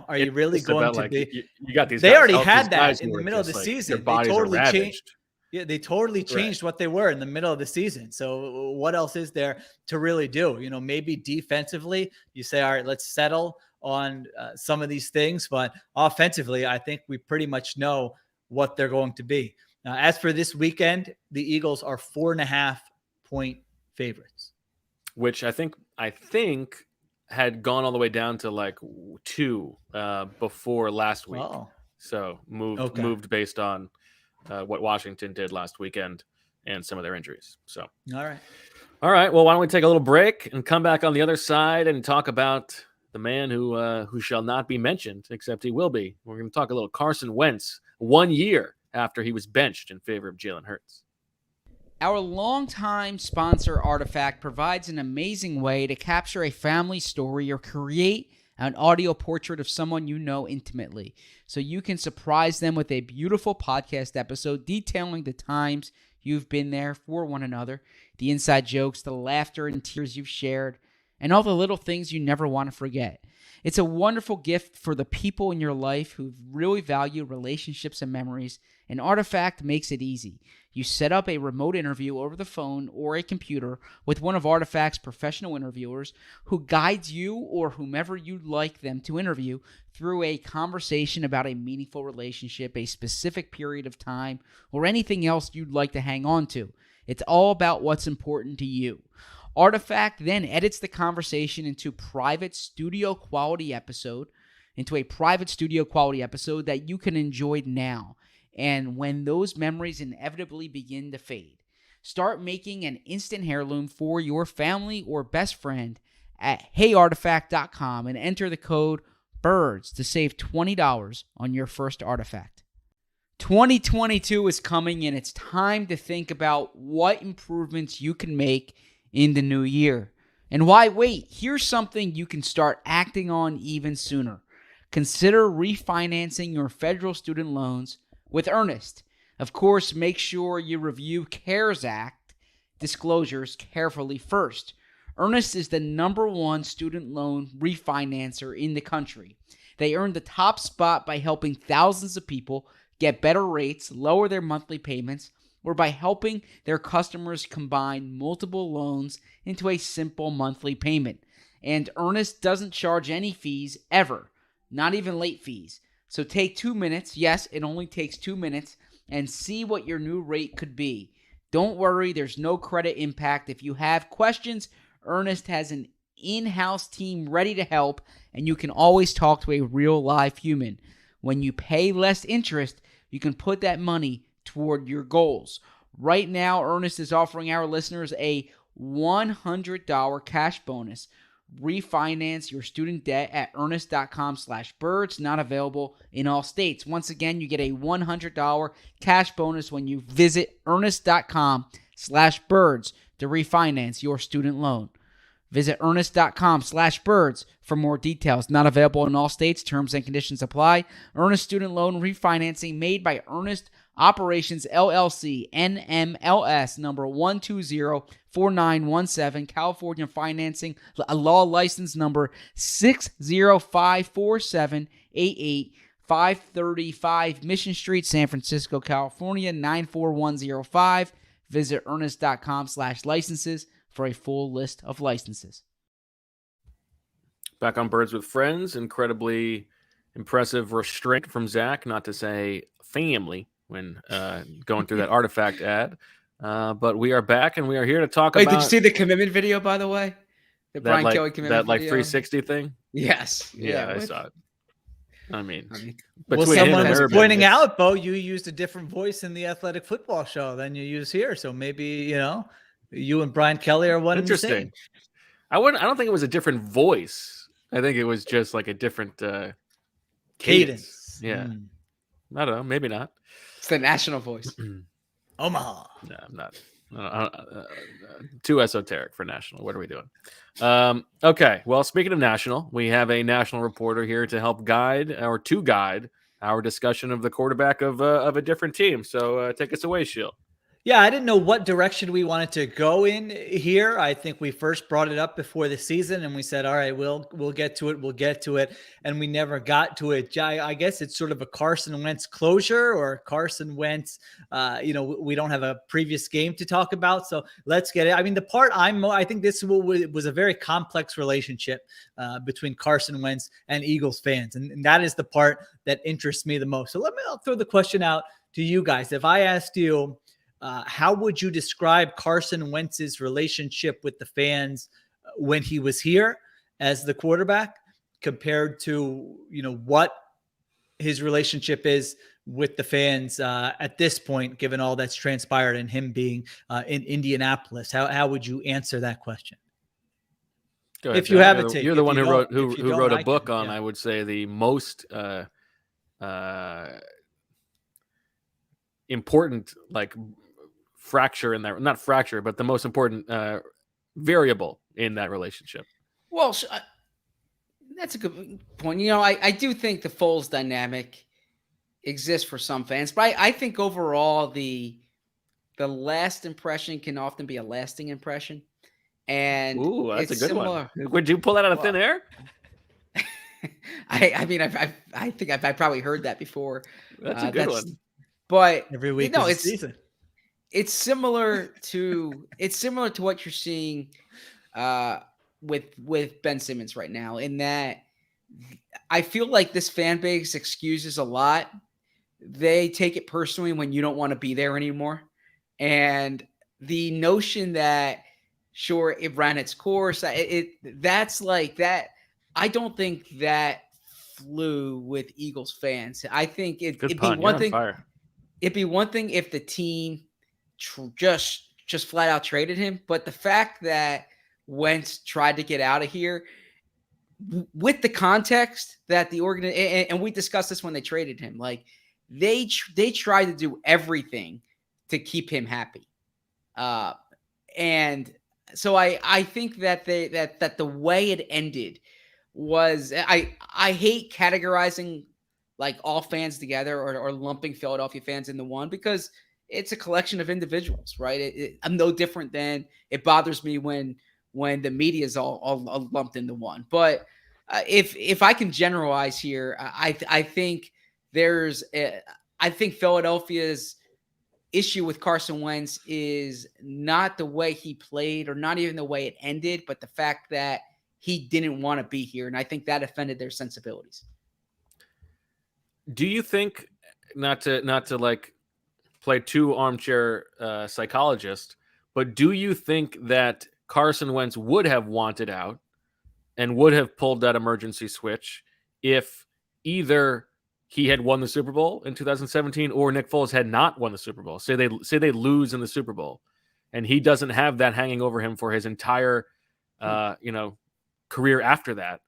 Are you really going to be? You got these. They already had that in the middle of the season. They totally changed. Yeah, they totally changed what they were in the middle of the season. So what else is there to really do? Maybe defensively, you say, all right, let's settle on some of these things. But offensively, I think we pretty much know what they're going to be. Now, as for this weekend, the Eagles are 4.5-point favorites, which I think had gone all the way down to 2 before last week. Oh. So moved based on what Washington did last weekend and some of their injuries. So all right. Well, why don't we take a little break and come back on the other side and talk about the man who shall not be mentioned, except he will be. We're going to talk a little Carson Wentz 1 year after he was benched in favor of Jalen Hurts. Our longtime sponsor, Artifact, provides an amazing way to capture a family story or create an audio portrait of someone you know intimately, so you can surprise them with a beautiful podcast episode detailing the times you've been there for one another, the inside jokes, the laughter and tears you've shared, and all the little things you never want to forget. It's a wonderful gift for the people in your life who really value relationships and memories, and Artifact makes it easy. You set up a remote interview over the phone or a computer with one of Artifact's professional interviewers who guides you or whomever you'd like them to interview through a conversation about a meaningful relationship, a specific period of time, or anything else you'd like to hang on to. It's all about what's important to you. Artifact then edits the conversation into a private studio quality episode that you can enjoy now. And when those memories inevitably begin to fade, start making an instant heirloom for your family or best friend at heyartifact.com and enter the code BIRDS to save $20 on your first artifact. 2022 is coming, and it's time to think about what improvements you can make in the new year. And why wait? Here's something you can start acting on even sooner. Consider refinancing your federal student loans with Earnest. Of course, make sure you review CARES Act disclosures carefully first. Earnest is the #1 student loan refinancer in the country. They earned the top spot by helping thousands of people get better rates, lower their monthly payments, or by helping their customers combine multiple loans into a simple monthly payment. And Earnest doesn't charge any fees ever, not even late fees. So take 2 minutes, yes, it only takes 2 minutes, and see what your new rate could be. Don't worry, there's no credit impact. If you have questions, Earnest has an in-house team ready to help, and you can always talk to a real live human. When you pay less interest, you can put that money toward your goals. Right now, Earnest is offering our listeners a $100 cash bonus. Refinance your student debt at earnest.com/birds, not available in all states. Once again, you get a $100 cash bonus when you visit earnest.com/birds to refinance your student loan. Visit earnest.com/birds for more details. Not available in all states. Terms and conditions apply. Earnest student loan refinancing made by Earnest Operations LLC, NMLS number 1204917, California financing, a law license number 6054788, 535 Mission Street, San Francisco, California, 94105. Visit earnest.com/licenses for a full list of licenses. Back on Birds with Friends, incredibly impressive restraint from Zach, not to say family, when going through that artifact ad. But we are back, and we are here to talk Wait, about... did you see the commitment video, by the way? The Brian Kelly commitment that video? 360 thing? Yes. Yeah, I saw it. I mean, well, someone was pointing out, Bo, you used a different voice in the Athletic Football Show than you use here. So maybe, you and Brian Kelly are one. Interesting. I don't think it was a different voice. I think it was just like a different cadence. Yeah. I don't know. Maybe not. It's the national voice. Omaha. No, I'm not. Too esoteric for national. What are we doing? Okay. Well, speaking of national, we have a national reporter here to help guide our discussion of the quarterback of a different team. So take us away, Sheil. Yeah, I didn't know what direction we wanted to go in here. I think we first brought it up before the season, and we said, all right, we'll get to it. We'll get to it. And we never got to it. I guess it's sort of a Carson Wentz closure, or Carson Wentz, we don't have a previous game to talk about. So let's get it. I mean, the part I think this was a very complex relationship between Carson Wentz and Eagles fans. And that is the part that interests me the most. So I'll throw the question out to you guys. If I asked you, how would you describe Carson Wentz's relationship with the fans when he was here as the quarterback compared to, what his relationship is with the fans at this point, given all that's transpired and him being in Indianapolis? How would you answer that question? Go ahead, if you have a take. You're the one who wrote a book on, I would say, the most important, fracture in that, not fracture, but the most important variable in that relationship. Well, that's a good point. I do think the Foles dynamic exists for some fans, but I think overall the last impression can often be a lasting impression. And that's a good one. Would you pull that out of thin air? I mean, I think I've probably heard that before. That's a good one. But every week, season. It's similar to what you're seeing with Ben Simmons right now, in that I feel like this fan base excuses a lot. They take it personally when you don't want to be there anymore. And the notion that, sure, it ran its course, that's like that. I don't think that flew with Eagles fans. I think it'd be one thing. it'd be one thing if the team just flat out traded him, but the fact that Wentz tried to get out of here with the context that the and we discussed this when they traded him, like they tried to do everything to keep him happy, and so I think that that the way it ended was I hate categorizing like all fans together or lumping Philadelphia fans into one, because it's a collection of individuals, right? I'm no different than it bothers me when the media is all lumped into one. But if I can generalize here, I think I think Philadelphia's issue with Carson Wentz is not the way he played or not even the way it ended, but the fact that he didn't want to be here. And I think that offended their sensibilities. Do you think, not to like play two armchair psychologist, but do you think that Carson Wentz would have wanted out and would have pulled that emergency switch if either he had won the Super Bowl in 2017 or Nick Foles had not won the Super Bowl? Say they lose in the Super Bowl and he doesn't have that hanging over him for his entire career after that.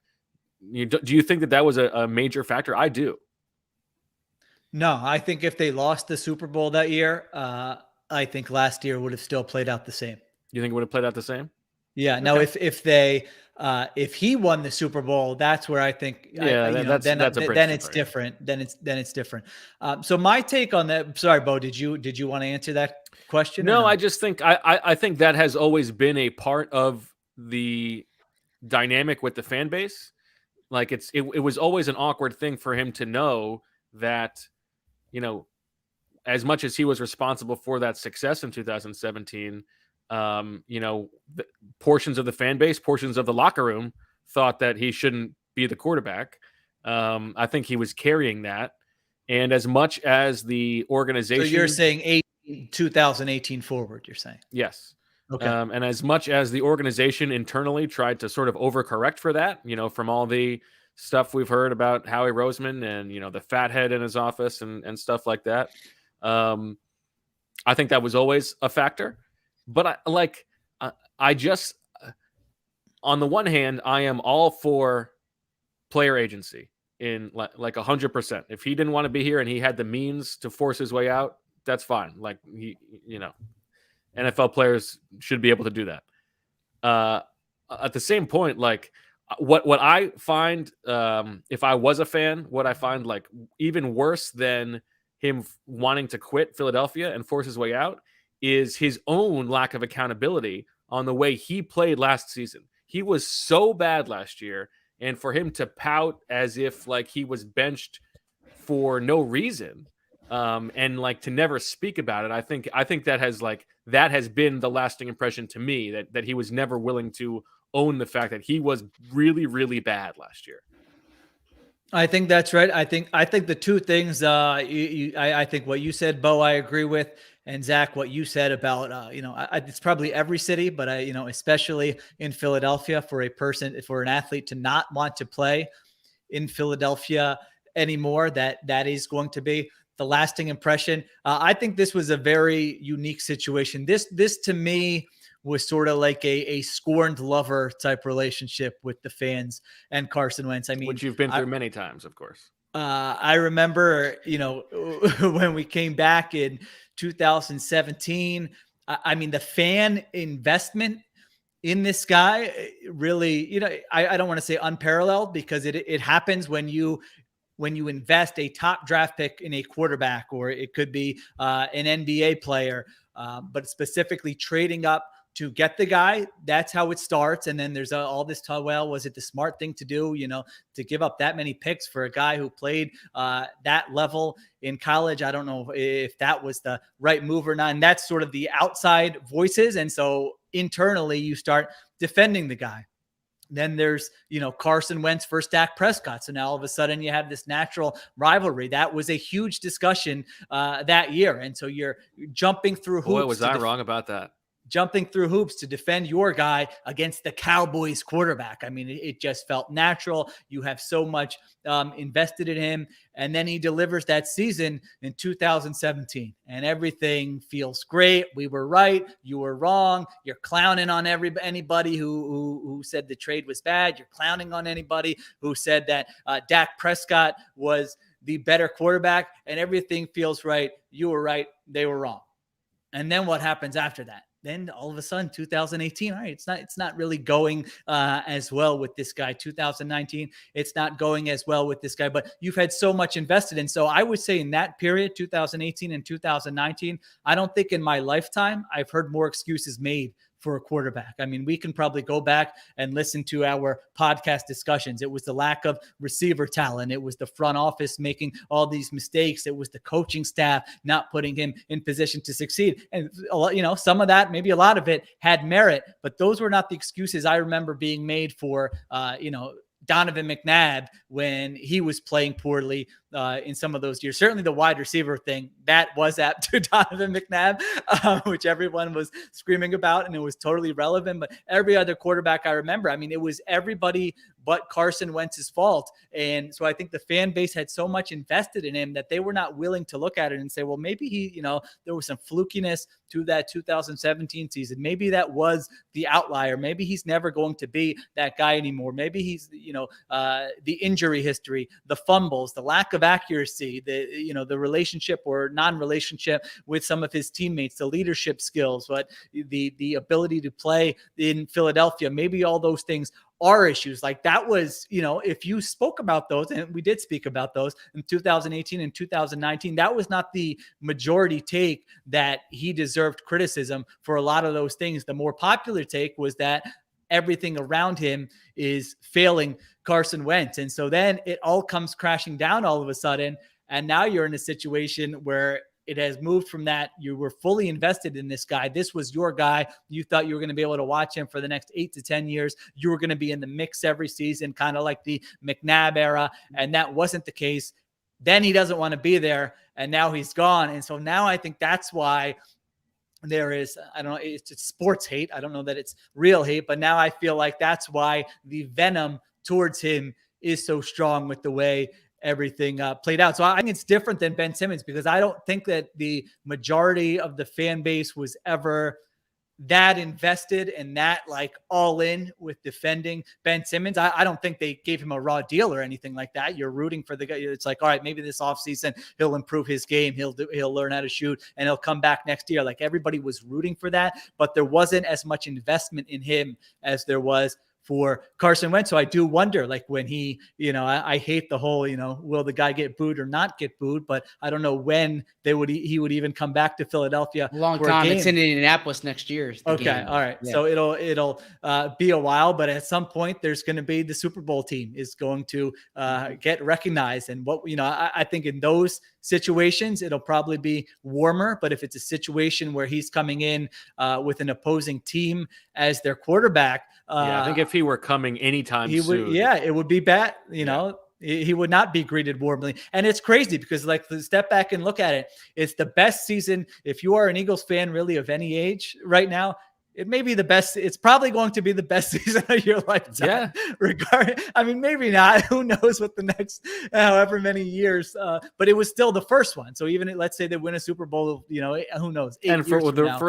Do you think that was a major factor? I do. No, I think if they lost the Super Bowl that year, I think last year would have still played out the same. You think it would have played out the same? Yeah. Now, if he won the Super Bowl, that's where I think, then it's different. Then it's different. So my take on that. Sorry, Bo, did you want to answer that question? No, I just think I think that has always been a part of the dynamic with the fan base. Like it was always an awkward thing for him to know that, as much as he was responsible for that success in 2017, portions of the fan base, portions of the locker room thought that he shouldn't be the quarterback. I think he was carrying that. And as much as the organization... So you're saying 2018 forward, you're saying? Yes. Okay. And as much as the organization internally tried to sort of overcorrect for that, from all the stuff we've heard about Howie Roseman and, the fathead in his office and stuff like that. I think that was always a factor. But I just, on the one hand, I am all for player agency in like 100%. If he didn't want to be here and he had the means to force his way out, that's fine. Like NFL players should be able to do that. At the same point, like what I find, if I was a fan, what I find like even worse than him wanting to quit Philadelphia and force his way out is his own lack of accountability on the way he played last season. He was so bad last year, and for him to pout as if like he was benched for no reason, and like to never speak about it, I think that has been the lasting impression to me, that he was never willing to own the fact that he was really, really bad last year. I think that's right. I think the two things, I think what you said, Bo, I agree with. And Zach, what you said about, it's probably every city, but especially in Philadelphia, for an athlete to not want to play in Philadelphia anymore, that is going to be the lasting impression. I think this was a very unique situation. This to me was sort of like a scorned lover type relationship with the fans and Carson Wentz. I mean, which you've been through many times, of course. I remember, when we came back in 2017, I mean, the fan investment in this guy really, I don't want to say unparalleled, because it happens when you invest a top draft pick in a quarterback, or it could be an NBA player, but specifically trading up to get the guy. That's how it starts. And then there's all this talk, well, was it the smart thing to do, to give up that many picks for a guy who played that level in college? I don't know if that was the right move or not. And that's sort of the outside voices. And so internally you start defending the guy. Then there's, Carson Wentz versus Dak Prescott. So now all of a sudden you have this natural rivalry. That was a huge discussion that year. And so you're jumping through hoops. Boy, was I wrong about that. jumping through hoops to defend your guy against the Cowboys quarterback. I mean, it just felt natural. You have so much invested in him. And then he delivers that season in 2017 and everything feels great. We were right. You were wrong. You're clowning on anybody who said the trade was bad. You're clowning on anybody who said that Dak Prescott was the better quarterback, and everything feels right. You were right. They were wrong. And then what happens after that? Then all of a sudden, 2018, all right, it's not really going as well with this guy. 2019, it's not going as well with this guy, but you've had so much invested in. So I would say in that period, 2018 and 2019, I don't think in my lifetime I've heard more excuses made for a quarterback. I mean, we can probably go back and listen to our podcast discussions. It was the lack of receiver talent. It was the front office making all these mistakes. It was the coaching staff not putting him in position to succeed. And, some of that, maybe a lot of it had merit, but those were not the excuses I remember being made for, Donovan McNabb when he was playing poorly in some of those years. Certainly the wide receiver thing, that was apt to Donovan McNabb, which everyone was screaming about, and it was totally relevant. But every other quarterback I remember, I mean, it was everybody but Carson Wentz's fault. And so I think the fan base had so much invested in him that they were not willing to look at it and say, well, maybe there was some flukiness to that 2017 season. Maybe that was the outlier. Maybe he's never going to be that guy anymore. Maybe he's, the injury history, the fumbles, the lack of accuracy, the relationship or non-relationship with some of his teammates, the leadership skills, but the ability to play in Philadelphia, maybe all those things are issues. Like that was, if you spoke about those, and we did speak about those in 2018 and 2019, that was not the majority take that he deserved criticism for a lot of those things. The more popular take was that everything around him is failing Carson Wentz. And so then it all comes crashing down all of a sudden. And now you're in a situation where it has moved from that you were fully invested in this guy. This was your guy. You thought you were going to be able to watch him for the next 8 to 10 years. You were going to be in the mix every season, kind of like the McNabb era. And that wasn't the case. Then he doesn't want to be there. And now he's gone. And so now I think that's why there is, I don't know, it's sports hate. I don't know that it's real hate, but now I feel like that's why the venom towards him is so strong with the way everything played out. So I think it's different than Ben Simmons, because I don't think that the majority of the fan base was ever that invested and that like all in with defending Ben Simmons. I don't think they gave him a raw deal or anything like that. You're rooting for the guy. It's like, all right, maybe this offseason he'll improve his game. He'll learn how to shoot and he'll come back next year. Like everybody was rooting for that, but there wasn't as much investment in him as there was for Carson Wentz. So I do wonder, like when he, I hate the whole, will the guy get booed or not get booed, but I don't know when he would even come back to Philadelphia. Long time. It's in Indianapolis next year. Okay. Game. All right. Yeah. So it'll be a while, but at some point there's going to be the Super Bowl team is going to get recognized. And what, I think in those situations, it'll probably be warmer, but if it's a situation where he's coming in with an opposing team as their quarterback, I think if he were coming anytime soon, it would be bad. He would not be greeted warmly. And it's crazy because like step back and look at it. It's the best season. If you are an Eagles fan really of any age right now, it may be the best. It's probably going to be the best season of your lifetime. Yeah. I mean, maybe not. Who knows what the next however many years, but it was still the first one. So even let's say they win a Super Bowl, who knows? And for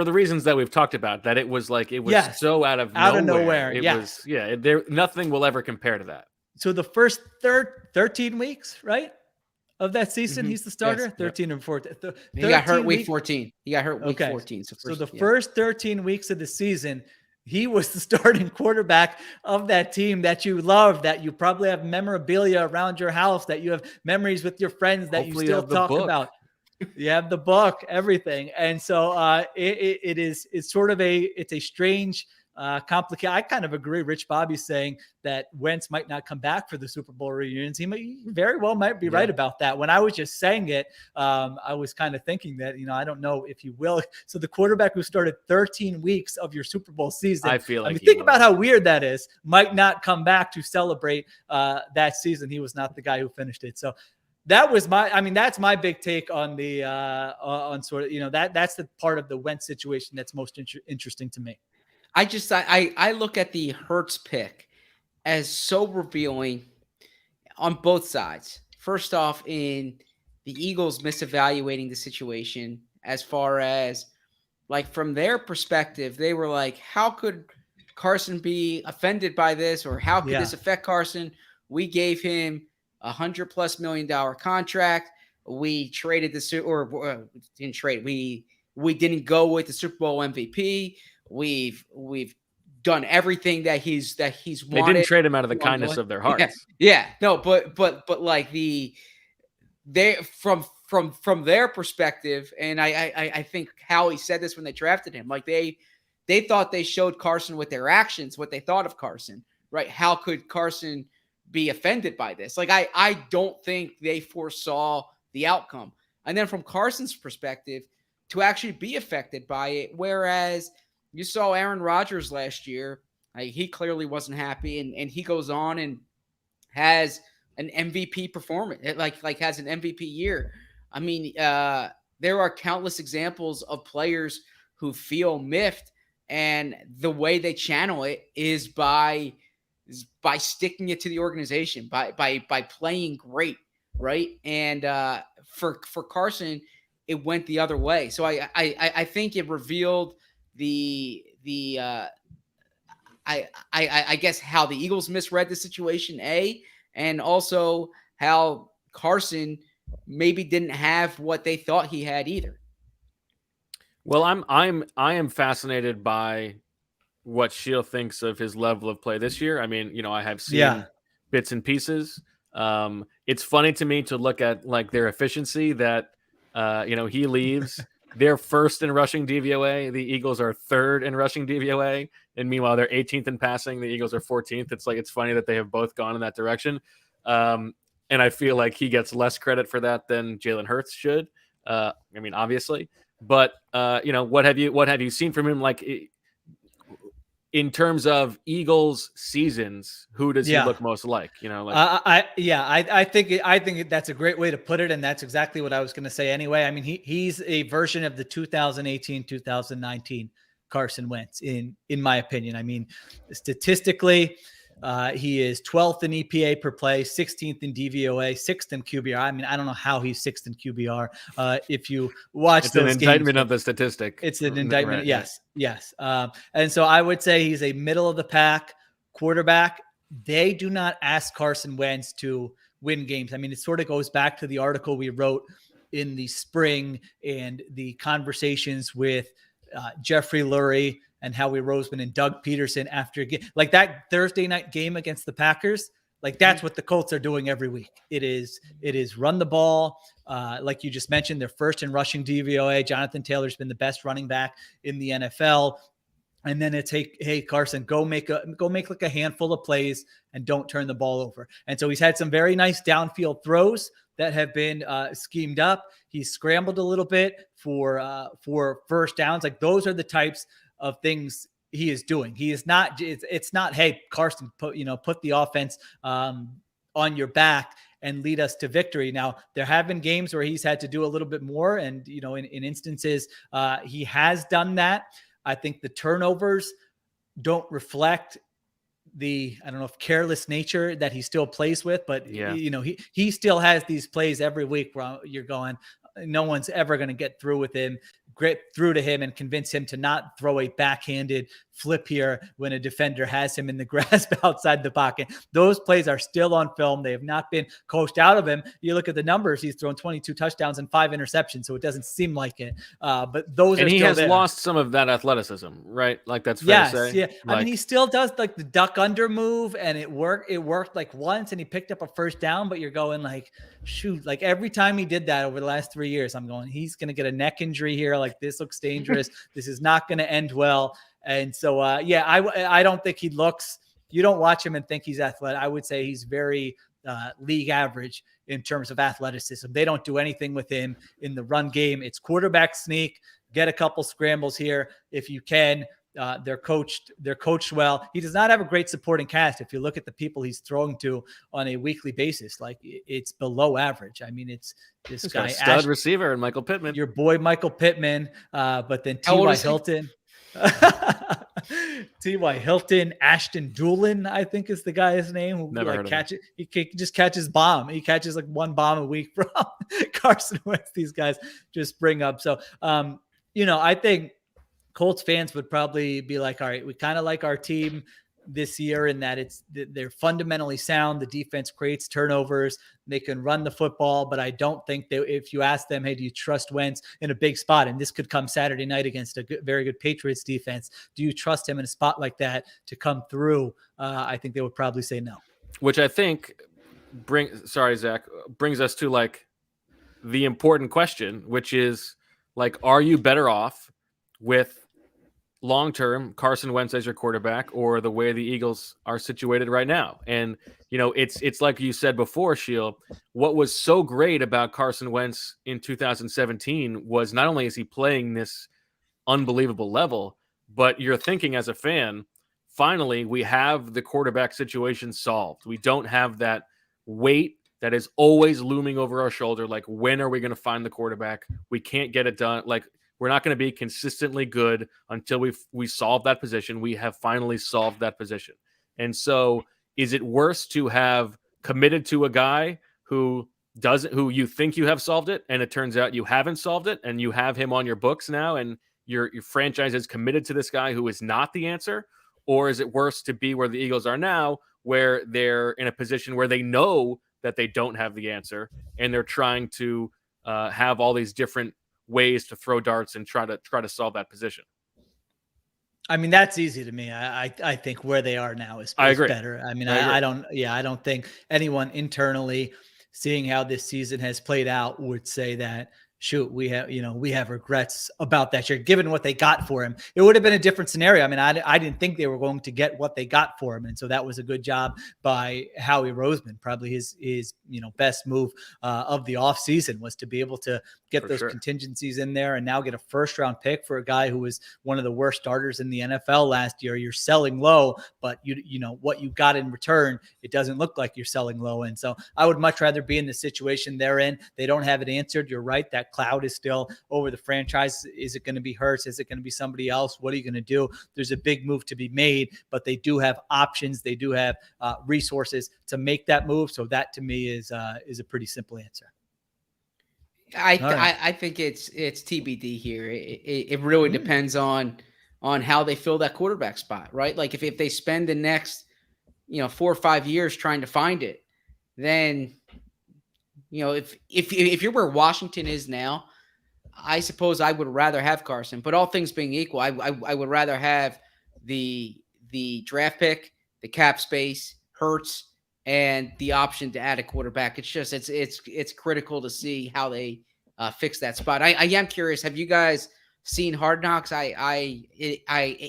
the reasons that we've talked about, that it was so out of nowhere. It was, nothing will ever compare to that. So the first 13 weeks, right? Of that season, he's the starter. Yes. 13 and 14. He got hurt week 14. He got hurt week 14. So the first 13 weeks of the season, he was the starting quarterback of that team that you love, that you probably have memorabilia around your house, that you have memories with your friends that Hopefully you still talk about. You have the book, everything. And so it's a strange, complicated. I kind of agree. Rich Bobby's saying that Wentz might not come back for the Super Bowl reunions. He very well might be right about that. When I was just saying it, I was kind of thinking that, I don't know if he will. So the quarterback who started 13 weeks of your Super Bowl season, I feel like think about how weird that is, might not come back to celebrate that season. He was not the guy who finished it. So that's my big take on the on sort of, that's the part of the Wentz situation that's most interesting to me. I look at the Hurts pick as so revealing on both sides. First off, in the Eagles misevaluating the situation, as far as like from their perspective, they were like, how could Carson be offended by this, or how could this affect Carson? We gave him $100+ million contract. We traded didn't trade. We didn't go with the Super Bowl MVP. We've done everything that he's wanted. They didn't trade him out of the kindness of their hearts. Yeah. No, but like they from their perspective, and I think Howie said this when they drafted him, like they thought they showed Carson with their actions what they thought of Carson, right? How could Carson be offended by this? Like I don't think they foresaw the outcome. And then from Carson's perspective, to actually be affected by it, whereas you saw Aaron Rodgers last year, he clearly wasn't happy, and he goes on and has an MVP performance, like has an MVP year. I mean, there are countless examples of players who feel miffed, and the way they channel it is by sticking it to the organization, by playing great, right? And for Carson, it went the other way. So I think it revealed I guess how the Eagles misread the situation, and also how Carson maybe didn't have what they thought he had either. Well, I am fascinated by what Sheil thinks of his level of play this year. I mean, I have seen bits and pieces. It's funny to me to look at like their efficiency that he leaves. They're first in rushing DVOA. The Eagles are third in rushing DVOA. And meanwhile, they're 18th in passing. The Eagles are 14th. It's funny that they have both gone in that direction. And I feel like he gets less credit for that than Jalen Hurts should. I mean, obviously. But, what have you seen from him? Like, in terms of Eagles seasons, who does he look most like? I think that's a great way to put it, and that's exactly what I was going to say anyway. I mean, he's a version of the 2018-2019 Carson Wentz, in my opinion. I mean, statistically, he is 12th in EPA per play, 16th in DVOA, 6th in QBR. I mean, I don't know how he's 6th in QBR. If you watch it's those an indictment games, of the statistic. It's an indictment. Right, yes. And so I would say he's a middle of the pack quarterback. They do not ask Carson Wentz to win games. I mean, it sort of goes back to the article we wrote in the spring and the conversations with Jeffrey Lurie and Howie Roseman and Doug Peterson after like that Thursday night game against the Packers. Like that's what the Colts are doing every week. It is run the ball. Like you just mentioned, they're first in rushing DVOA. Jonathan Taylor's been the best running back in the NFL. And then it's, hey, Carson, go make like a handful of plays and don't turn the ball over. And so he's had some very nice downfield throws that have been schemed up. He's scrambled a little bit for first downs. Like those are the types of things he is doing. He is not, it's not, hey, Carson, put the offense on your back and lead us to victory. Now, there have been games where he's had to do a little bit more. And, in instances, he has done that. I think the turnovers don't reflect the, I don't know if careless nature that he still plays with, but he still has these plays every week where you're going, no one's ever going to get through to him and convince him to not throw a backhanded flip here when a defender has him in the grasp outside the pocket. Those plays are still on film. They have not been coached out of him. You look at the numbers, he's thrown 22 touchdowns and 5 interceptions, so it doesn't seem like it. But those and are he still has there. Lost some of that athleticism, right? Like that's fair to say. Yeah. I mean, he still does like the duck under move, and it worked like once, and he picked up a first down, but you're going like, shoot, like every time he did that over the last 3 years, I'm going, he's going to get a neck injury here. Like this looks dangerous. This is not going to end well. And so, I don't think he looks, you don't watch him and think he's athletic. I would say he's very league average in terms of athleticism. They don't do anything with him in the run game. It's quarterback sneak, get a couple scrambles here if you can, They're coached well. He does not have a great supporting cast. If you look at the people he's throwing to on a weekly basis, like it's below average. I mean, it's this He's guy, got a stud receiver, and Michael Pittman. your boy Michael Pittman, but then How old T.Y. is he? Hilton. T.Y. Hilton, Ashton Doolin, I think is the guy's name. Who Never heard of him. He just catches bomb. He catches like one bomb a week from Carson Wentz. These guys just bring up. So, I think Colts fans would probably be like, all right, we kind of like our team this year in that they're fundamentally sound. The defense creates turnovers. They can run the football, but I don't think that if you ask them, hey, do you trust Wentz in a big spot? And this could come Saturday night against a very good Patriots defense. Do you trust him in a spot like that to come through? I think they would probably say no. Which I think brings us to like the important question, which is like, are you better off with long-term Carson Wentz as your quarterback or the way the Eagles are situated right now? And, it's like you said before, Sheil, what was so great about Carson Wentz in 2017 was not only is he playing this unbelievable level, but you're thinking as a fan, finally, we have the quarterback situation solved. We don't have that weight that is always looming over our shoulder. Like, when are we going to find the quarterback? We can't get it done. Like, we're not going to be consistently good until we solve that position. We have finally solved that position. And so is it worse to have committed to a guy who you think you have solved it, and it turns out you haven't solved it, and you have him on your books now, and your franchise is committed to this guy who is not the answer? Or is it worse to be where the Eagles are now, where they're in a position where they know that they don't have the answer, and they're trying to have all these different ways to throw darts and try to solve that position? I mean, that's easy to me. I think where they are now is better. I mean, I don't think anyone internally, seeing how this season has played out, would say that, shoot, we have regrets about that year, given what they got for him. It would have been a different scenario. I mean, I didn't think they were going to get what they got for him. And so that was a good job by Howie Roseman. Probably his best move of the offseason was to be able to get those contingencies in there and now get a first-round pick for a guy who was one of the worst starters in the NFL last year. You're selling low, but what you got in return, it doesn't look like you're selling low. And so I would much rather be in the situation they're in. They don't have it answered. You're right. That cloud is still over the franchise. Is it going to be Hurts? Is it going to be somebody else? What are you going to do? There's a big move to be made, but they do have options. They do have resources to make that move. So that to me is a pretty simple answer. I think it's TBD here. It really depends on how they fill that quarterback spot, right? Like if they spend the next 4 or 5 years trying to find it, then if you're where Washington is now, I suppose I would rather have Carson. But all things being equal, I would rather have the draft pick, the cap space, Hurts, and the option to add a quarterback. It's just it's critical to see how they fix that spot. I am curious. Have you guys seen Hard Knocks? I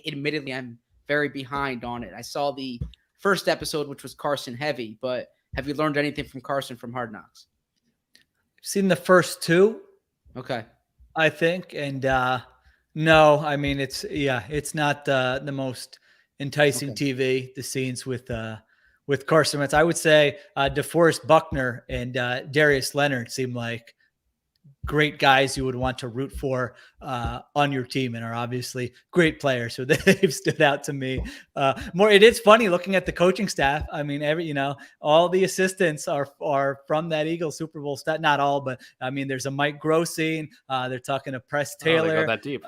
admittedly I'm very behind on it. I saw the first episode, which was Carson heavy, but have you learned anything from Carson from Hard Knocks? Seen the first two. Okay. I think. And no, I mean, it's not the most enticing TV, the scenes with Carson Wentz. I would say DeForest Buckner and Darius Leonard seem like great guys you would want to root for on your team, and are obviously great players. So they've stood out to me more. It is funny looking at the coaching staff. I mean, all the assistants are from that Eagles Super Bowl stat. Not all, but I mean, there's a Mike Gross scene. They're talking to Press Taylor they got that deep.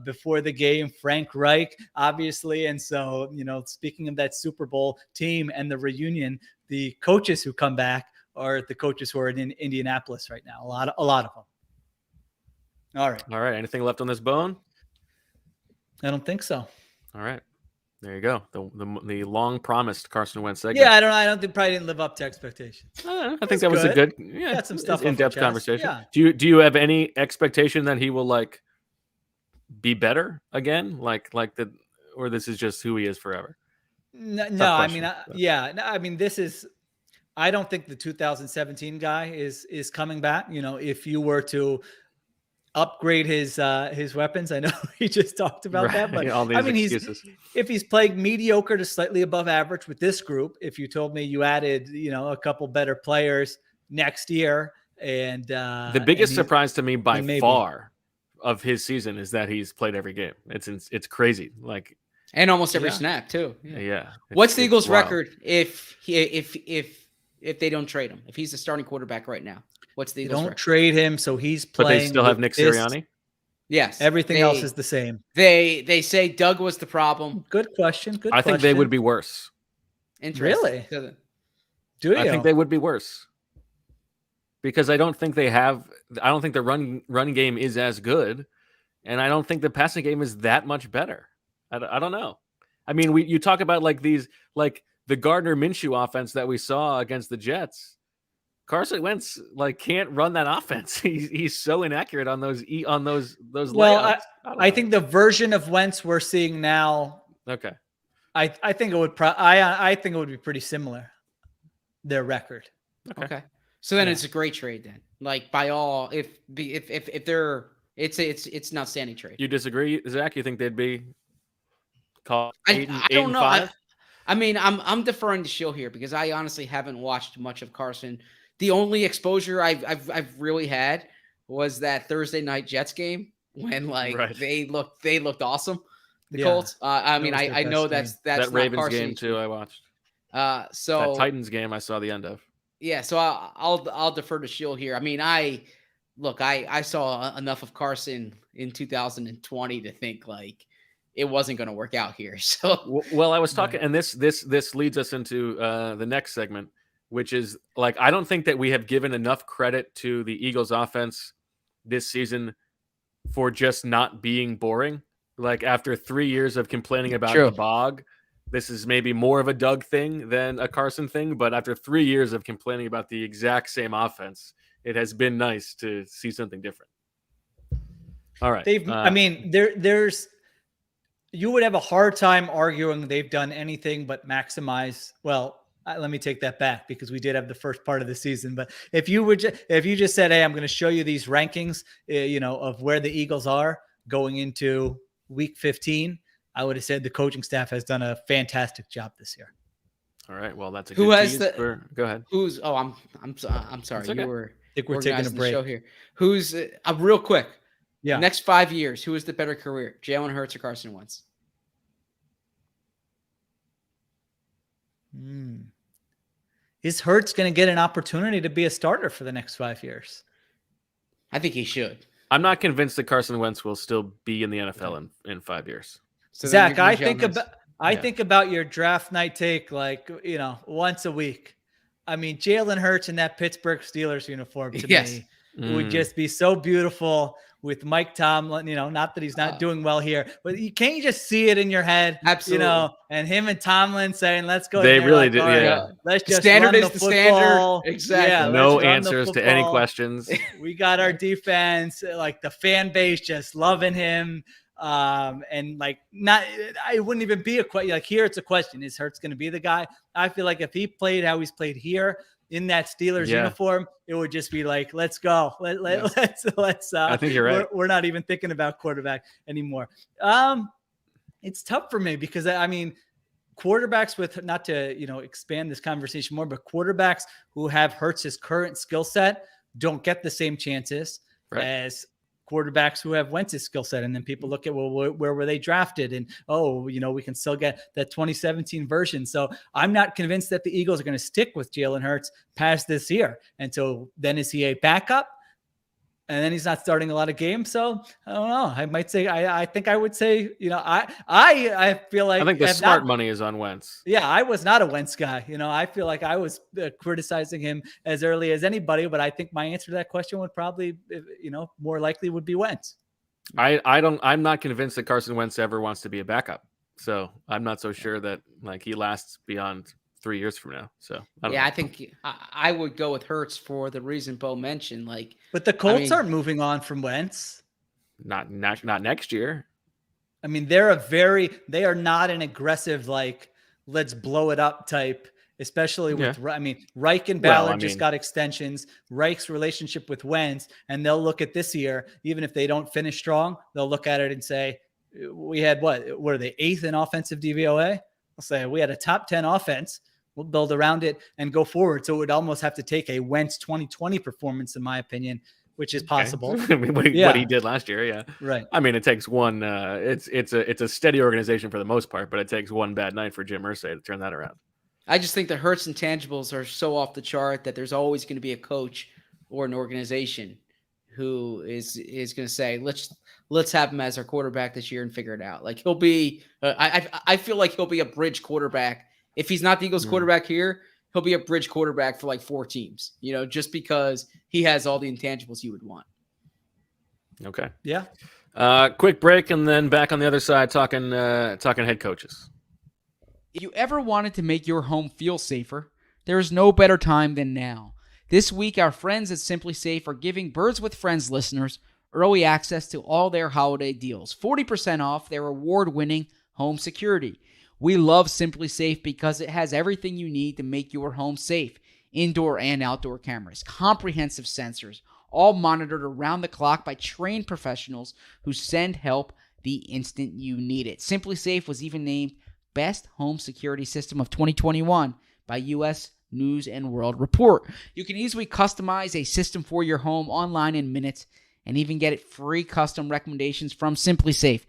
Before the game, Frank Reich, obviously. And so, speaking of that Super Bowl team and the reunion, the coaches who come back are the coaches who are in Indianapolis right now. A lot of them. All right. Anything left on this bone? I don't think so. All right. There you go. The long promised Carson Wentz segment. Yeah, I don't think probably didn't live up to expectations. I think that was a good, got some stuff in-depth conversation. Yeah. Do you have any expectation that he will be better again? Or this is just who he is forever? No, I mean, this is. I don't think the 2017 guy is coming back. If you were to upgrade his weapons. I know he just talked about that, but all these I mean, excuses. if he's playing mediocre to slightly above average with this group, if you told me you added, a couple better players next year, and the biggest surprise to me by maybe. far of his season is that he's played every game. It's crazy. Like, and almost every snap too. Yeah. What's the Eagles' wild. record if they don't trade him? If he's the starting quarterback right now, what's the Eagles' don't record? trade him, so he's But playing. they still have Nick Sirianni. Yes. Everything else is the same. They say Doug was the problem. Good question. I think they would be worse. Interesting. Really? Do you? I think they would be worse. Because I don't think the run game is as good, and I don't think the passing game is that much better. I don't know. I mean, you talk about like the Gardner Minshew offense that we saw against the Jets. Carson Wentz can't run that offense. He's so inaccurate on those Well, layups. I think the version of Wentz we're seeing now. Okay. I think it would. I think it would be pretty similar. Their record. Okay. So then it's a great trade then. Like by all, if they're, it's an outstanding trade. You disagree, Zach? You think they'd be called? I don't know. I mean, I'm deferring to Sheil here because I honestly haven't watched much of Carson. The only exposure I've really had was that Thursday night Jets game when they looked awesome. The Colts. I mean, I know that's that Ravens Carson game too. I watched. So that Titans game I saw the end of. Yeah, so I'll defer to Sheil here. I mean, I saw enough of Carson in 2020 to think it wasn't going to work out here. So well, I was talking, and this leads us into the next segment, which is I don't think that we have given enough credit to the Eagles offense this season for just not being boring. After 3 years of complaining about the bog, this is maybe more of a Doug thing than a Carson thing, but after 3 years of complaining about the exact same offense, it has been nice to see something different. All right. I mean, there's you would have a hard time arguing they've done anything but maximize. Well, let me take that back because we did have the first part of the season. But if you just said, "Hey, I'm going to show you these rankings," of where the Eagles are going into Week 15. I would have said the coaching staff has done a fantastic job this year. All right. Well, that's a who good has tease the go ahead. Who's I'm sorry. Okay. You were I think we're taking a the break show here. Who's real quick? Yeah. Next 5 years, who is the better career? Jalen Hurts or Carson Wentz? Is Hurts going to get an opportunity to be a starter for the next 5 years? I think he should. I'm not convinced that Carson Wentz will still be in the NFL in 5 years. So Zach, I think about your draft night take once a week. I mean, Jalen Hurts in that Pittsburgh Steelers uniform to me would just be so beautiful with Mike Tomlin. Not that he's not doing well here, but can't you just see it in your head? Absolutely. And him and Tomlin saying, "Let's go." They really do. Yeah. Let's just standard run is the the football. standard. Exactly. Yeah, no let's run the answers to any football. questions. We got our defense, the fan base just loving him. And I wouldn't even be a question. Here it's a question: is Hurts going to be the guy? I feel like if he played how he's played here in that Steelers uniform, it would just be let's go. Let's. I think you're right. We're not even thinking about quarterback anymore. It's tough for me because I mean, quarterbacks with not to expand this conversation more, but quarterbacks who have Hurts' current skill set don't get the same chances as quarterbacks who have Wentz's skill set. And then people look at, where were they drafted? And, we can still get that 2017 version. So I'm not convinced that the Eagles are going to stick with Jalen Hurts past this year. And so then is he a backup? And then he's not starting a lot of games. So I don't know. I might say, I think I would say, I feel like I think the smart money is on Wentz. Yeah, I was not a Wentz guy. I feel like I was criticizing him as early as anybody, but I think my answer to that question would probably, more likely would be Wentz. I'm not convinced that Carson Wentz ever wants to be a backup. So I'm not so sure that he lasts beyond 3 years from now. So I think I would go with Hurts for the reason Bo mentioned. But the Colts aren't moving on from Wentz. Not next year. I mean, they are not an aggressive, let's blow it up type. especially with, Reich and Ballard just got extensions. Reich's relationship with Wentz, and they'll look at this year, even if they don't finish strong, they'll look at it and say, we had what are they, 8th in offensive DVOA? I'll say we had a top 10 offense. We'll build around it and go forward. So it would almost have to take a Wentz 2020 performance, in my opinion, which is possible. I mean, what he did last year, yeah. Right. I mean, it takes one. It's a steady organization for the most part, but it takes one bad night for Jim Irsay to turn that around. I just think the Hurts intangibles are so off the chart that there's always going to be a coach or an organization who is going to say, let's have him as our quarterback this year and figure it out. Like he'll be, I feel like he'll be a bridge quarterback. If he's not the Eagles quarterback here, he'll be a bridge quarterback for like 4 teams, just because he has all the intangibles you would want. Okay. Yeah. Quick break and then back on the other side talking head coaches. If you ever wanted to make your home feel safer, there is no better time than now. This week, our friends at Simply Safe are giving Birds with Friends listeners early access to all their holiday deals. 40% off their award-winning home security. We love Simply Safe because it has everything you need to make your home safe. Indoor and outdoor cameras, comprehensive sensors, all monitored around the clock by trained professionals who send help the instant you need it. Simply Safe was even named Best Home Security System of 2021 by U.S. News and World Report. You can easily customize a system for your home online in minutes and even get it free custom recommendations from Simply Safe.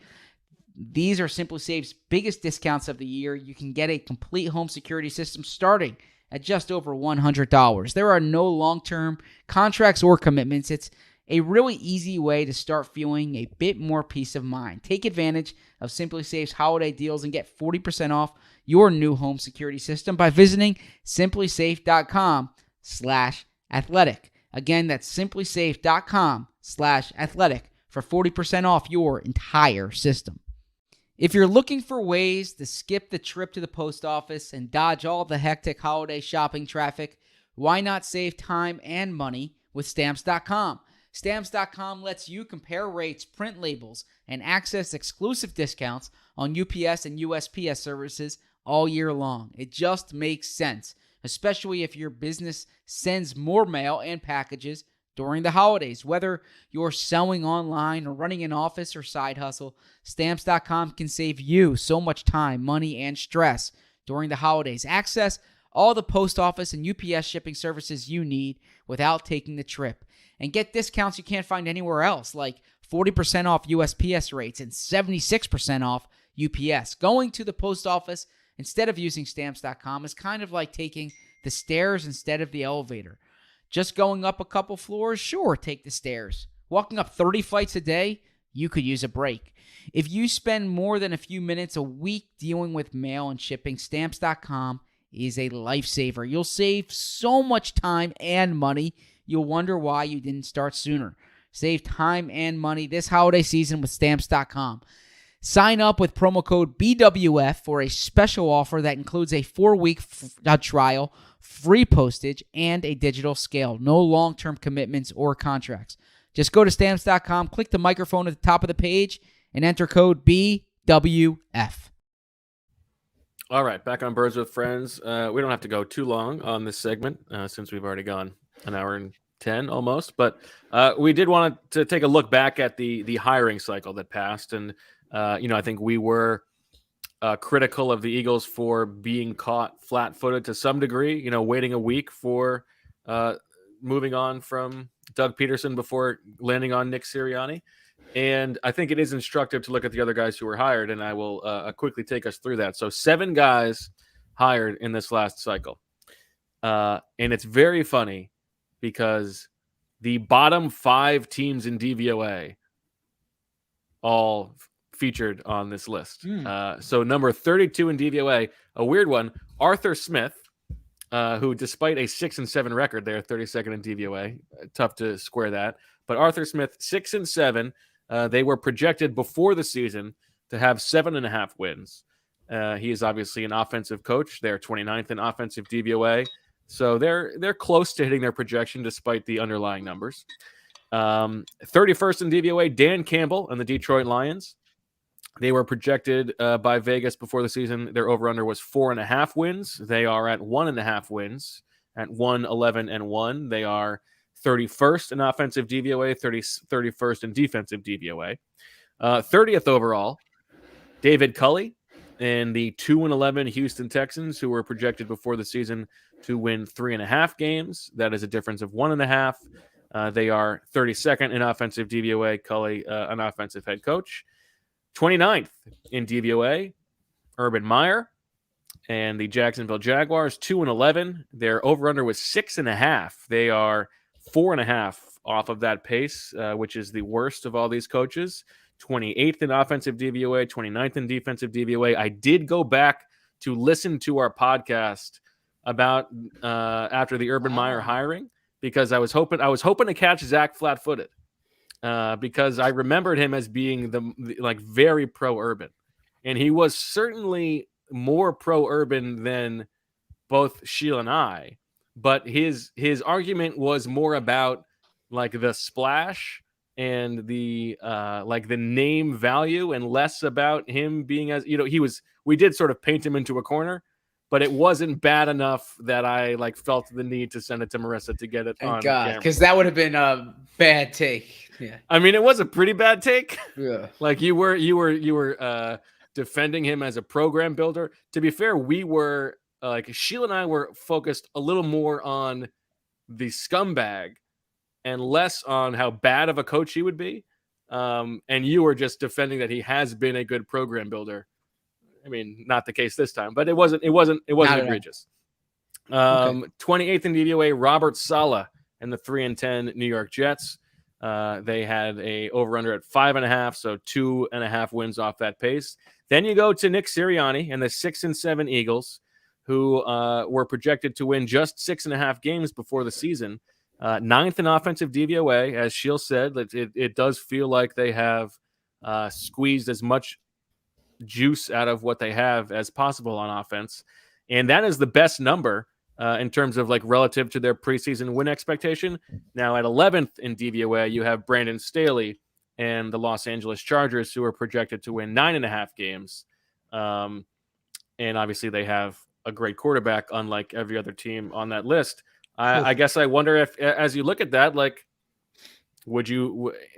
These are Simply Safe's biggest discounts of the year. You can get a complete home security system starting at just over $100. There are no long-term contracts or commitments. It's a really easy way to start feeling a bit more peace of mind. Take advantage of Simply Safe's holiday deals and get 40% off your new home security system by visiting simplysafe.com/athletic. Again, that's simplysafe.com/athletic for 40% off your entire system. If you're looking for ways to skip the trip to the post office and dodge all the hectic holiday shopping traffic, why not save time and money with Stamps.com? Stamps.com lets you compare rates, print labels, and access exclusive discounts on UPS and USPS services all year long. It just makes sense, especially if your business sends more mail and packages during the holidays. Whether you're selling online or running an office or side hustle, Stamps.com can save you so much time, money, and stress during the holidays. Access all the post office and UPS shipping services you need without taking the trip. And get discounts you can't find anywhere else, like 40% off USPS rates and 76% off UPS. Going to the post office instead of using Stamps.com is kind of like taking the stairs instead of the elevator. Just going up a couple floors, sure, take the stairs. Walking up 30 flights a day, you could use a break. If you spend more than a few minutes a week dealing with mail and shipping, Stamps.com is a lifesaver. You'll save so much time and money, you'll wonder why you didn't start sooner. Save time and money this holiday season with Stamps.com. Sign up with promo code BWF for a special offer that includes a 4-week trial, free postage, and a digital scale. No long-term commitments or contracts. Just go to Stamps.com, click the microphone at the top of the page, and enter code BWF. All right, back on Birds with Friends. We don't have to go too long on this segment since we've already gone an hour and 10 almost. But we did want to take a look back at the hiring cycle that passed. And, I think we were critical of the Eagles for being caught flat-footed to some degree, waiting a week for moving on from Doug Peterson before landing on Nick Sirianni. And I think it is instructive to look at the other guys who were hired, and I will quickly take us through that. So 7 guys hired in this last cycle. And it's very funny because the bottom 5 teams in DVOA all featured on this list. So number 32 in DVOA, a weird one, Arthur Smith, who despite a 6-7 record, they're 32nd in DVOA. Tough to square that. But Arthur Smith, 6-7. They were projected before the season to have 7.5 wins. He is obviously an offensive coach. They're 29th in offensive DVOA. So they're close to hitting their projection despite the underlying numbers. 31st in DVOA, Dan Campbell and the Detroit Lions. They were projected by Vegas before the season. Their over-under was 4.5 wins. They are at 1.5 wins at 1-11-1. They are 31st in offensive DVOA, 31st in defensive DVOA. 30th overall, David Culley and the 2-11 Houston Texans, who were projected before the season to win 3.5 games. That is a difference of 1.5. They are 32nd in offensive DVOA. Culley, an offensive head coach. 29th in DVOA, Urban Meyer and the Jacksonville Jaguars, 2-11. Their over-under was 6.5. They are 4.5 off of that pace, which is the worst of all these coaches. 28th in offensive DVOA, 29th in defensive DVOA. I did go back to listen to our podcast about after the Urban Meyer hiring, because I was hoping to catch Zach flat-footed. Because I remembered him as being the like very pro-Urban, and he was certainly more pro-Urban than both Sheil and I. But his argument was more about like the splash and the like the name value, and less about him being, as we did sort of paint him into a corner, but it wasn't bad enough that I like felt the need to send it to Marissa to get it on camera. Because that would have been a bad take. Yeah, I mean, it was a pretty bad take. Yeah, like you were defending him as a program builder. To be fair, we were like Sheil and I were focused a little more on the scumbag and less on how bad of a coach he would be. And you were just defending that he has been a good program builder. I mean, not the case this time, but it wasn't egregious. 28th in DVOA, Robert Saleh and the 3-10 New York Jets. They had a over-under at 5.5, so 2.5 wins off that pace. Then you go to Nick Sirianni and the 6-7 Eagles, who were projected to win just 6.5 games before the season. 9th in offensive DVOA, as Sheil said, it does feel like they have squeezed as much juice out of what they have as possible on offense. And that is the best number in terms of like relative to their preseason win expectation. Now at 11th in DVOA, you have Brandon Staley and the Los Angeles Chargers, who are projected to win 9.5 games. And obviously they have a great quarterback, unlike every other team on that list. I guess I wonder if, as you look at that, like,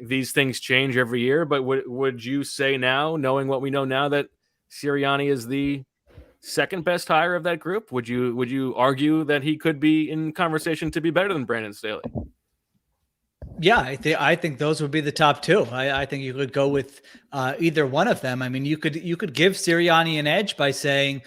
these things change every year, but would you say now, knowing what we know now, that Sirianni is the second best hire of that group? Would you argue that he could be in conversation to be better than Brandon Staley? Yeah, I think those would be the top two. I think you could go with either one of them. I mean, you could give Sirianni an edge by saying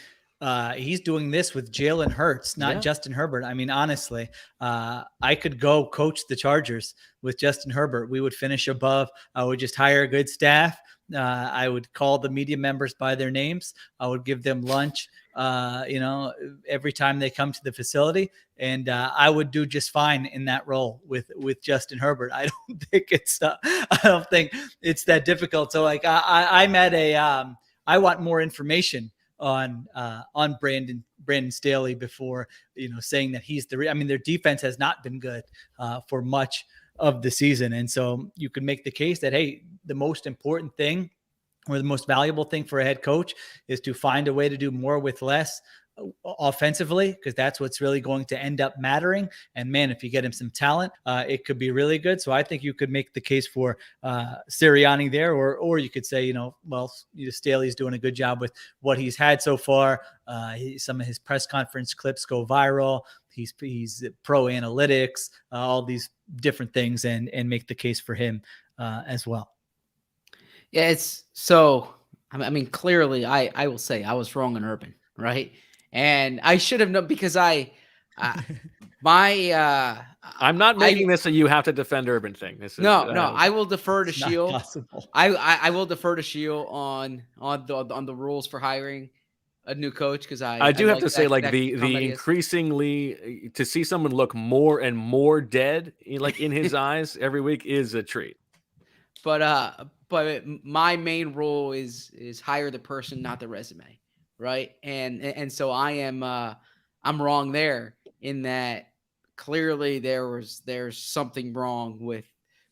he's doing this with Jalen Hurts, not Justin Herbert. I mean, honestly, I could go coach the Chargers with Justin Herbert. We would finish above. I would just hire a good staff. I would call the media members by their names. I would give them lunch, every time they come to the facility. And I would do just fine in that role with Justin Herbert. I don't think it's that difficult. So like I'm at I want more information on Brandon Staley before saying that he's their defense has not been good for much of the season, and so you could make the case that, hey, the most important thing or the most valuable thing for a head coach is to find a way to do more with less offensively, because that's what's really going to end up mattering. And man, if you get him some talent, it could be really good. So I think you could make the case for Sirianni there, or you could say, Staley's doing a good job with what he's had so far. Some of his press conference clips go viral. He's pro analytics, all these different things, and make the case for him as well. Yeah, it's so. I mean, clearly, I will say I was wrong on Urban, right? And I should have known, because I'm not making this a you have to defend Urban thing. This is no. I will defer to Sheil. Possible. I will defer to Sheil on the rules for hiring a new coach, because I do have to say, like, the increasingly to see someone look more and more dead, like in his eyes every week, is a treat. But my main rule is hire the person, not the resume, right? And so I'm wrong there, in that clearly there's something wrong with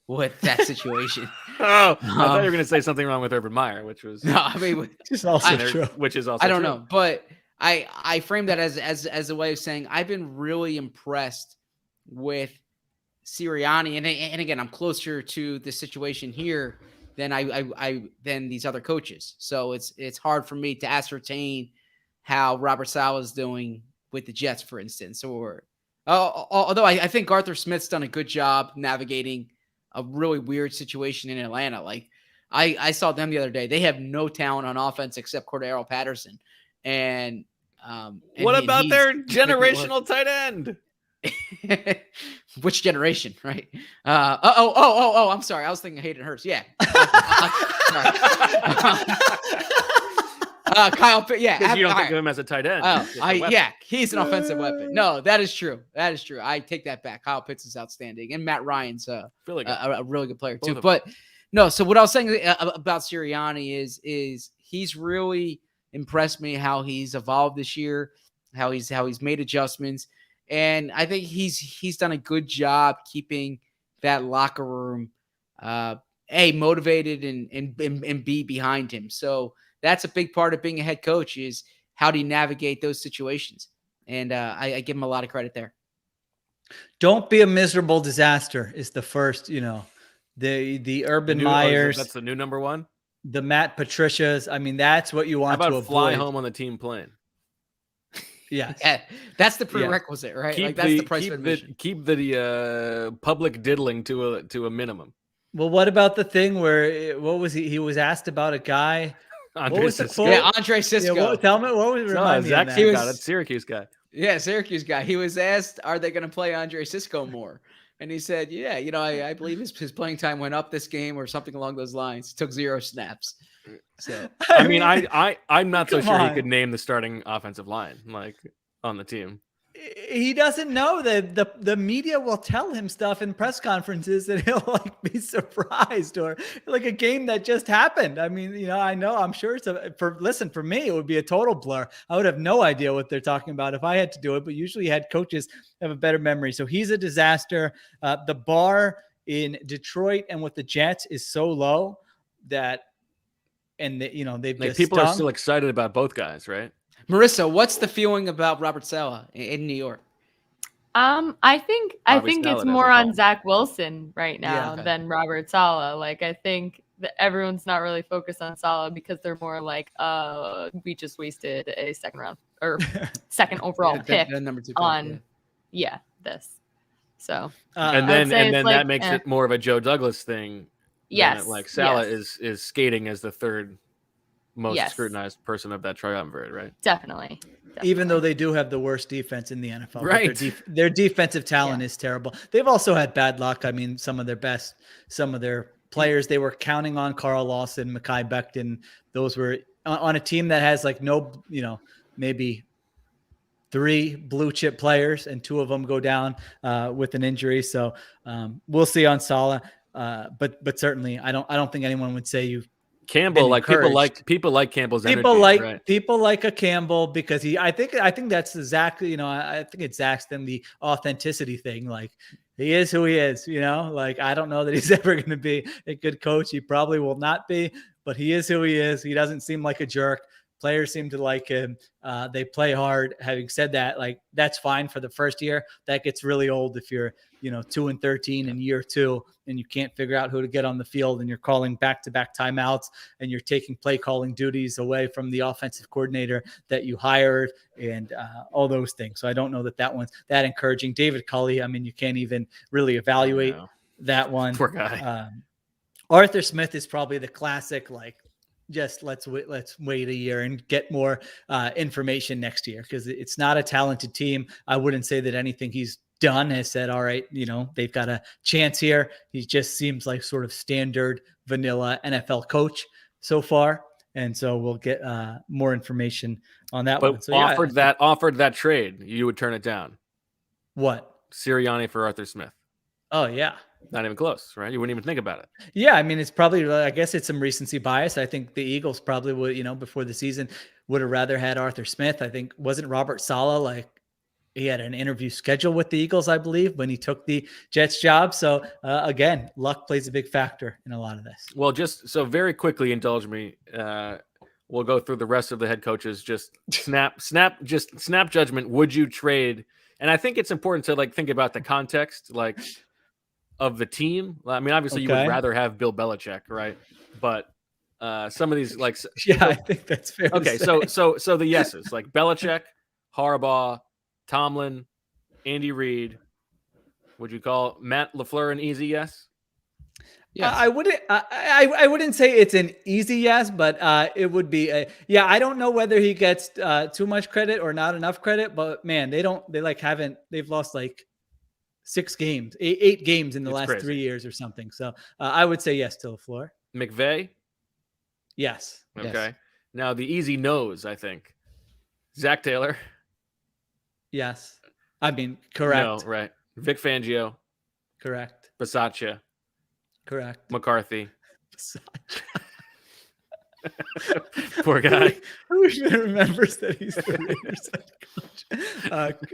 with that situation. Oh, I thought you were going to say something wrong with Urban Meyer, which was No, I mean, Which is also true. which is also I don't true. know, but I frame that as a way of saying I've been really impressed with Sirianni, and again, I'm closer to the situation here than than these other coaches. So it's hard for me to ascertain how Robert Saleh is doing with the Jets, for instance, or although I think Arthur Smith's done a good job navigating a really weird situation in Atlanta. Like I saw them the other day; they have no talent on offense except Cordero Patterson, and what about their generational tight end? Which generation, right? Oh, I'm sorry. I was thinking Hayden Hurst. Yeah. Kyle Pitts. Yeah. Because you don't think of him as a tight end. Yeah, he's an offensive weapon. No, that is true. That is true. I take that back. Kyle Pitts is outstanding. And Matt Ryan's a really good player too. But no, so what I was saying about Sirianni is he's really impressed me how he's evolved this year, how he's made adjustments. And I think he's done a good job keeping that locker room motivated and B behind him. So that's a big part of being a head coach is how do you navigate those situations? And I give him a lot of credit there. Don't be a miserable disaster is the first, the Urban Meyers. That's the new number one. The Matt Patricias. I mean, that's what you want How about to avoid. Fly home on the team plane. Yes. Yeah, that's the prerequisite, right? Like that's the price of admission. Keep the public diddling to a minimum. Well, what about the thing where what was he? He was asked about a guy. Andre what was Cisco. the quote? Yeah, Andre Cisco. Yeah, tell me what was remind me of that. That Syracuse guy. Yeah, Syracuse guy. He was asked, "Are they going to play Andre Cisco more?" And he said, "Yeah, I believe his playing time went up this game or something along those lines. He took 0 snaps." So I mean, I'm not so sure he could name the starting offensive line on the team. He doesn't know that the media will tell him stuff in press conferences that he'll be surprised or like a game that just happened. I mean, I'm sure for me, it would be a total blur. I would have no idea what they're talking about if I had to do it, but usually head coaches have a better memory. So he's a disaster. The bar in Detroit and with the Jets is so low that, they've just people are still excited about both guys, right? Marissa, what's the feeling about Robert Saleh in New York? I think it's more on Zach Wilson right now than Robert Saleh. Like I think that everyone's not really focused on Saleh because they're more like, we just wasted a second round or second overall pick number 2 pick, on this. So and then that makes it more of a Joe Douglas thing. Yes, like Saleh is skating as the third most scrutinized person of that triumvirate, right? Definitely. Even though they do have the worst defense in the NFL. Right. Their defensive talent is terrible. They've also had bad luck. I mean, some of their players, they were counting on Carl Lawson, Mekhi Becton. Those were on a team that has maybe 3 blue chip players and 2 of them go down with an injury. So we'll see on Saleh. But certainly I don't think anyone would say Campbell, people like Campbell's energy. People like a Campbell because I think that's exactly, I think it's Zach's then the authenticity thing. Like he is who he is, I don't know that he's ever going to be a good coach. He probably will not be, but he is who he is. He doesn't seem like a jerk. Players seem to like him. They play hard. Having said that, that's fine for the first year. That gets really old if you're, 2-13 in year 2 and you can't figure out who to get on the field and you're calling back-to-back timeouts and you're taking play calling duties away from the offensive coordinator that you hired and all those things. So I don't know that one's that encouraging. David Culley, I mean, you can't even really evaluate that one. Poor guy. Arthur Smith is probably the classic, just let's wait a year and get more information next year because it's not a talented team. I wouldn't say that anything he's done has said, all right, they've got a chance here. He just seems like sort of standard vanilla NFL coach so far. And so we'll get more information on that one. So, offered that trade, you would turn it down. What? Sirianni for Arthur Smith. Oh, yeah. Not even close, right? You wouldn't even think about it. Yeah, I mean, it's probably, I guess it's some recency bias. I think the Eagles probably would, before the season, would have rather had Arthur Smith. I think, wasn't Robert Saleh he had an interview scheduled with the Eagles, I believe, when he took the Jets job. So again, luck plays a big factor in a lot of this. Well, just so very quickly, indulge me. We'll go through the rest of the head coaches. Just snap judgment. Would you trade? And I think it's important to like think about the context, like of the team. I mean, obviously, you would rather have Bill Belichick, right? But some of these, like, I think that's fair. Okay, so the yeses, like Belichick, Harbaugh, Tomlin, Andy Reid. Would you call Matt LaFleur an easy yes? Yes. I wouldn't say it's an easy yes, but it would be I don't know whether he gets too much credit or not enough credit, but man, they've lost like 8 games in the last 3 years or something. So I would say yes to LaFleur. McVay? Yes. Okay. Yes. Now the easy no's, I think. Zach Taylor? Yes. I mean, correct. No, right. Vic Fangio? Correct. Bisaccia? Correct. McCarthy? Poor guy. Who even remembers that he's the Raiders head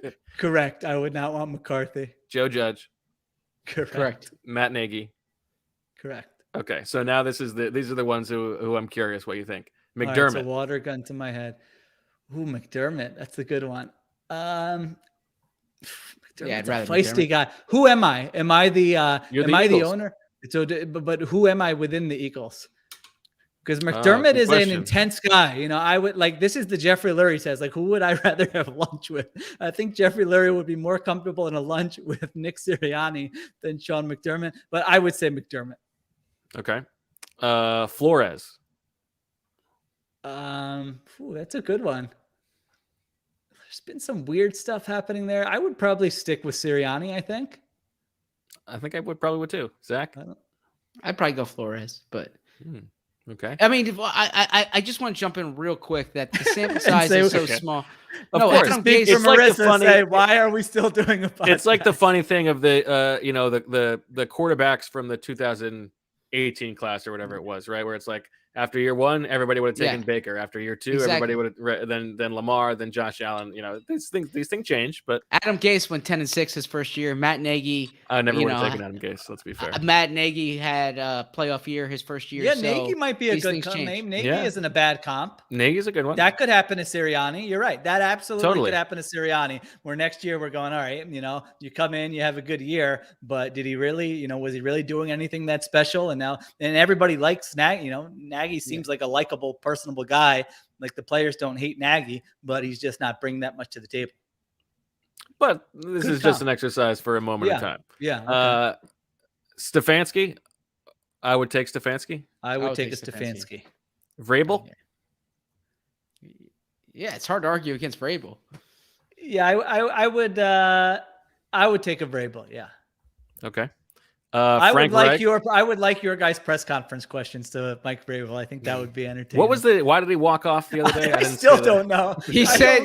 coach? Correct. I would not want McCarthy. Joe Judge? Correct. Matt Nagy? Correct. Okay, so now these are the ones who I'm curious what you think. McDermott. Right, so water gun to my head. Ooh, McDermott. That's a good one. McDermott's I'd rather a feisty McDermott. guy. Who am I? Am I the Eagles. owner? So, but who am I within the Eagles? Because McDermott is an intense guy. You know, I would like, this is the Jeffrey Lurie says, like, who would I rather have lunch with? I think Jeffrey Lurie would be more comfortable in a lunch with Nick Sirianni than Sean McDermott, but I would say McDermott. Okay. Flores. That's a good one. There's been some weird stuff happening there. I would probably stick with Sirianni, I think. I think I would too. Zach? I'd probably go Flores, but okay. I mean, I just want to jump in real quick that the sample size is so small. Of course. Adam Gase, it's like the funny. Why are we still doing a podcast? It's like the funny thing of the the quarterbacks from the 2018 class or whatever it was, right? Where it's like after year 1, everybody would have taken Baker. After year 2, everybody would have then Lamar, then Josh Allen. You know, these things change. But Adam Gase went 10-6 his first year. Matt Nagy, I never would have taken Adam Gase. Let's be fair. Matt Nagy had a playoff year his first year. Yeah, so Nagy might be a good name. Nagy isn't a bad comp. Nagy's a good one. That could happen to Sirianni. You're right. That absolutely could happen to Sirianni. Where next year we're going, all right, you come in, you have a good year, but did he really, was he really doing anything that special? And everybody likes Nagy. Nagy seems like a likable, personable guy. Like the players don't hate Nagy, but he's just not bringing that much to the table. But this is just an exercise for a moment of time. Yeah. Okay. Stefanski. I would take Stefanski. I would take a Stefanski. Vrabel. Yeah, it's hard to argue against Vrabel. Yeah, I would take a Vrabel. Yeah. Okay. I would like your guys' press conference questions to Mike Vrabel. I think that would be entertaining. Why did he walk off the other day? I still don't know. He said,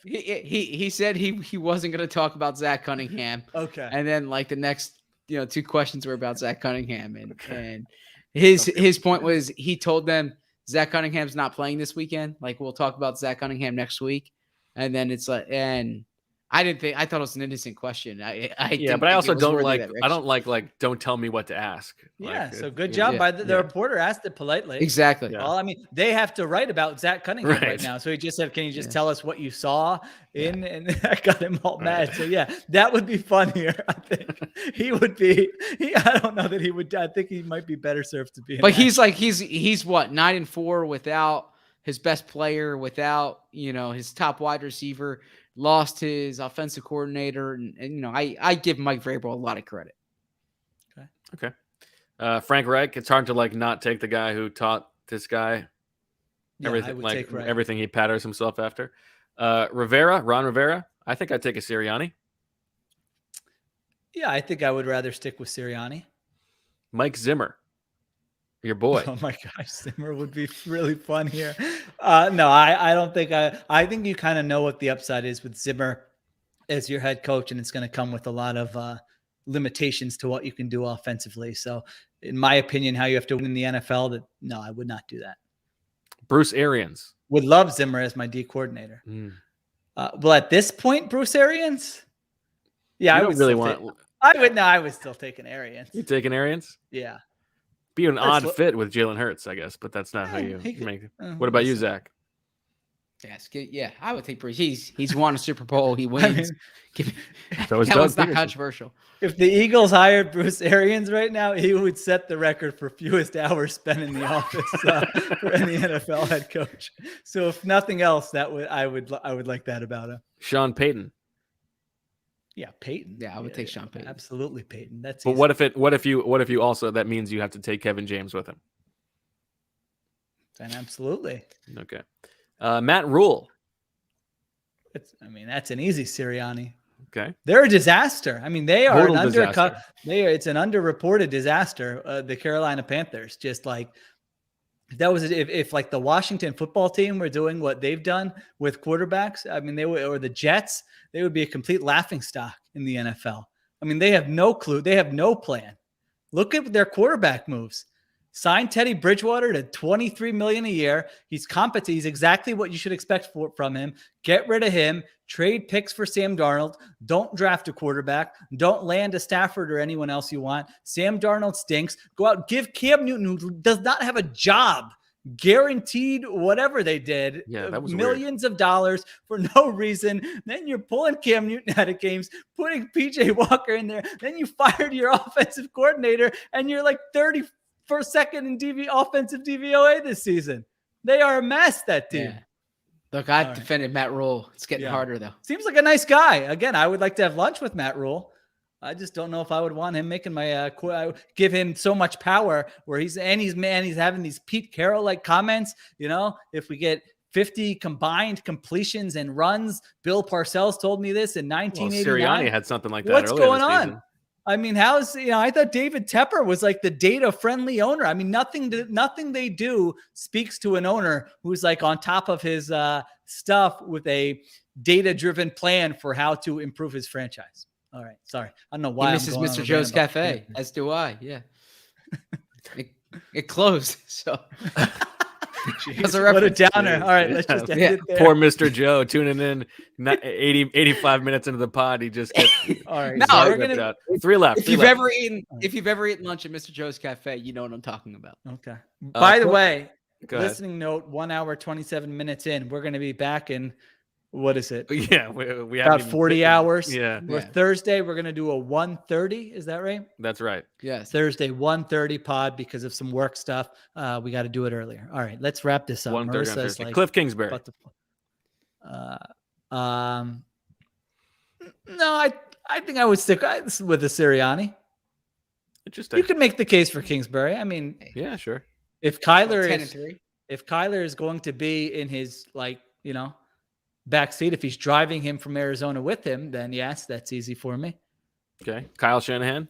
he said he wasn't going to talk about Zach Cunningham. Okay. And then like the next, 2 questions were about Zach Cunningham. And his point was he told them Zach Cunningham's not playing this weekend. Like we'll talk about Zach Cunningham next week. And then it's like, I thought it was an innocent question. But I also don't like don't tell me what to ask. Yeah. So good job by the reporter asked it politely. Exactly. Yeah. Well, I mean, they have to write about Zach Cunningham right now. So he just said, can you just tell us what you saw and that got him all mad. So that would be funnier. I think he would be, I don't know that he would, I think he might be better served to be. But he's what, 9-4 without his best player, without, his top wide receiver, lost his offensive coordinator. And I give Mike Vrabel a lot of credit. Okay. Frank Reich, it's hard to not take the guy who taught this guy everything he patterns himself after. Ron Rivera, I think I'd take a Sirianni. Yeah, I think I would rather stick with Sirianni. Mike Zimmer, your boy. Oh my gosh, Zimmer would be really fun here. No, I don't think I think you kind of know what the upside is with Zimmer as your head coach, and it's going to come with a lot of limitations to what you can do offensively. So in my opinion, how you have to win in the NFL, no, I would not do that. Bruce Arians. Would love Zimmer as my D coordinator. Well, at this point, Bruce Arians. Yeah, You I don't would really still want. I would still take an Arians. You taking Arians? Yeah. Be an odd fit with Jalen Hurts, I guess, but that's not how you make it. What about you, Zach? Yes, yeah, I would think Bruce. He's won a Super Bowl. He wins. So is that Doug one's not Peterson. controversial. If the Eagles hired Bruce Arians right now, he would set the record for fewest hours spent in the office for any NFL head coach. So if nothing else, I would like that about him. Sean Payton. Yeah, Peyton. Yeah, I would take Sean Payton. Absolutely, Peyton. That's. But easy. what if you also that means you have to take Kevin James with him? Then absolutely. Okay. Matt Rule. That's an easy Sirianni. Okay. They're a disaster. I mean, they are Total an disaster. It's an underreported disaster. The Carolina Panthers, just like if like the Washington football team were doing what they've done with quarterbacks, I mean, or the Jets, they would be a complete laughingstock in the NFL. I mean, they have no clue. They have no plan. Look at their quarterback moves. Sign Teddy Bridgewater to $23 million a year. He's competent. He's exactly what you should expect from him. Get rid of him. Trade picks for Sam Darnold. Don't draft a quarterback. Don't land a Stafford or anyone else you want. Sam Darnold stinks. Go out, give Cam Newton, who does not have a job, guaranteed whatever they did, that was millions of dollars for no reason. Then you're pulling Cam Newton out of games, putting PJ Walker in there. Then you fired your offensive coordinator, and you're like 31st second in offensive DVOA this season. They are a mess, that team. Yeah. Look, I defended Matt Rule. It's getting harder, though. Seems like a nice guy. Again, I would like to have lunch with Matt Rule. I just don't know if I would want him making my give him so much power where he's having these Pete Carroll like comments. You know, if we get 50 combined completions and runs, Bill Parcells told me this in 1989. Well, Sirianni had something like that. What's going on? Season. I mean, I thought David Tepper was like the data-friendly owner. I mean, nothing they do speaks to an owner who's like on top of his stuff with a data-driven plan for how to improve his franchise. All right, sorry, I don't know why. He misses Mr. Joe's Cafe, as do I. Yeah, it closed. So Jeez, what a downer. All right, let's just end it there. Poor Mr. Joe tuning in 85 minutes into the pod. He just gets all right. No, we're gonna, 3 left. If you've ever eaten lunch at Mr. Joe's Cafe, you know what I'm talking about. Okay. By the way, listening note: 1 hour 27 minutes in, we're going to be back in. What is it? Yeah, we about 40 hours. Yeah. Thursday, we're going to do a 1:30. Is that right? That's right. Yes. Thursday, 1:30 pod because of some work stuff. We got to do it earlier. All right, let's wrap this up. 1:30 on Thursday. Like, Cliff Kingsbury. No, I think I would stick with the Sirianni. Interesting. You could make the case for Kingsbury. I mean, yeah, sure. If Kyler is going to be in his backseat, if he's driving him from Arizona with him, then yes, that's easy for me. Okay. Kyle Shanahan.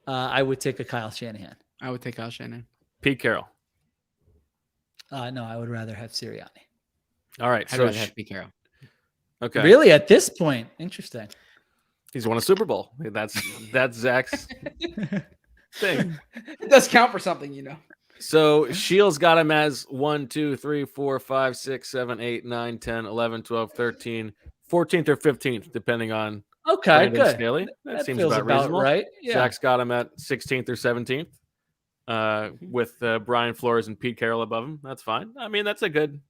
I would take a Kyle Shanahan. I would take Kyle Shanahan. Pete Carroll. No, I would rather have Sirianni. All right. I'd rather have Pete Carroll. Okay. Really, at this point, interesting. He's won a Super Bowl. That's Zach's thing. It does count for something, you know. So Shields got him as 1, 2, 3, 4, 5, 6, 7, 8, 9, 10, 11, 12, 13, 14th or 15th, depending on Brandon Staley. That seems about reasonable. Right? Yeah. Zach's got him at 16th or 17th with Brian Flores and Pete Carroll above him. That's fine. I mean, that's a good.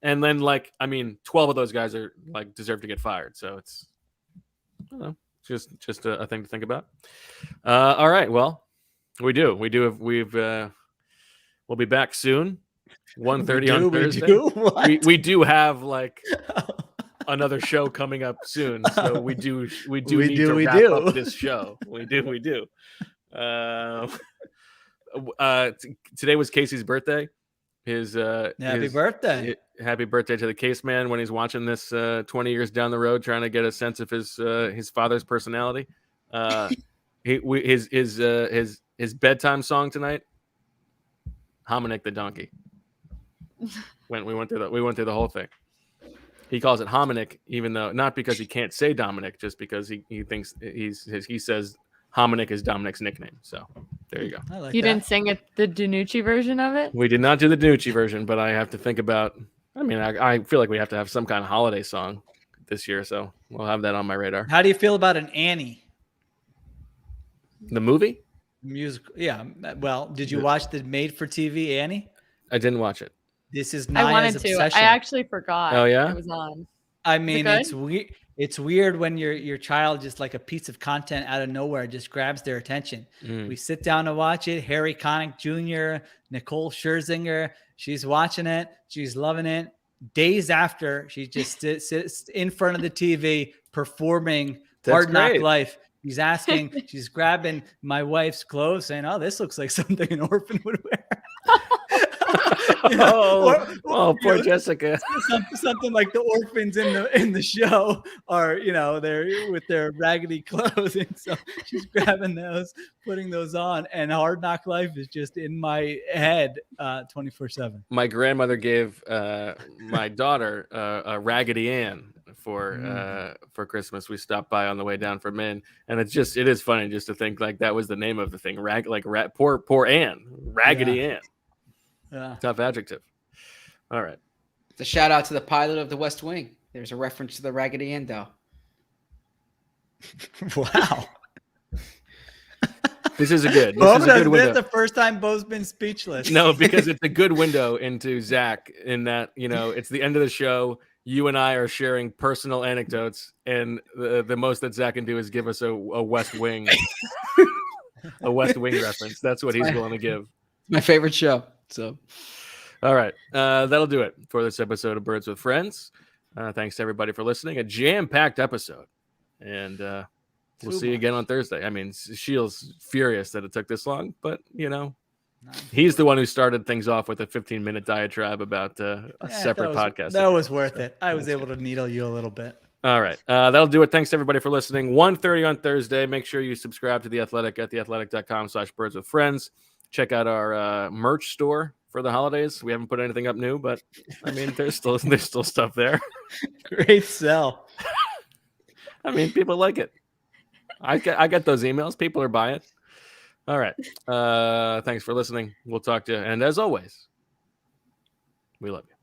And then 12 of those guys are deserve to get fired. So it's, I don't know, just a thing to think about. All right. Well, we'll be back soon. 1:30 on Thursday. We do have another show coming up soon, so we do need to wrap up this show. We do. Today was Casey's birthday. Happy birthday! Happy birthday to the Case Man when he's watching this 20 years down the road, trying to get a sense of his father's personality. His bedtime song tonight. Hominick the donkey. We went through the whole thing. He calls it Hominick, even though not because he can't say Dominic, just because he thinks he says Hominick is Dominic's nickname. So there you go. You didn't sing it the Danucci version of it? We did not do the Danucci version, but I have to think about I mean, I feel like we have to have some kind of holiday song this year, so we'll have that on my radar. How do you feel about an Annie? The movie? Musical. Yeah. Well, did you watch the made-for-TV Annie? I didn't watch it. This is I wanted Naya's to. obsession. I actually forgot. Oh, yeah? It was on. I mean, it's weird. It's weird when your child just like a piece of content out of nowhere just grabs their attention. We sit down to watch it. Harry Connick Jr., Nicole Scherzinger, she's watching it. She's loving it. Days after, she just sits in front of the TV performing Hard Knock Life. She's grabbing my wife's clothes, saying, "Oh, this looks like something an orphan would wear." Poor Jessica. Something like the orphans in the show are, they're with their raggedy clothes, and so she's grabbing those, putting those on, and Hard Knock Life is just in my head 24/7. My grandmother gave my daughter a Raggedy Ann for Christmas. We stopped by on the way down from Maine, and it is funny just to think like that was the name of the thing. Poor Ann, Raggedy Ann. Yeah. Tough adjective. All right. It's a shout out to the pilot of The West Wing. There's a reference to the Raggedy Ann doll. Wow. This is a good window. The first time Bo's been speechless. No, because it's a good window into Zach in that, it's the end of the show. You and I are sharing personal anecdotes, and the most that Zach can do is give us a West Wing, a West Wing reference. That's what he's willing to give. My favorite show. So, all right, that'll do it for this episode of Birds with Friends. Thanks to everybody for listening. A jam-packed episode, and we'll see you again on Thursday. I mean, Sheil's furious that it took this long, but he's the one who started things off with a 15-minute diatribe about a separate podcast. That was worth it. I was able to needle you a little bit. All right, that'll do it. Thanks everybody for listening. 1:30 on Thursday. Make sure you subscribe to The Athletic at theathletic.com/birdswithfriends. Check out our merch store for the holidays. We haven't put anything up new, but I mean, there's still stuff there. Great sell. I mean, people like it. I get those emails. People are buying it. All right. Thanks for listening. We'll talk to you. And as always, we love you.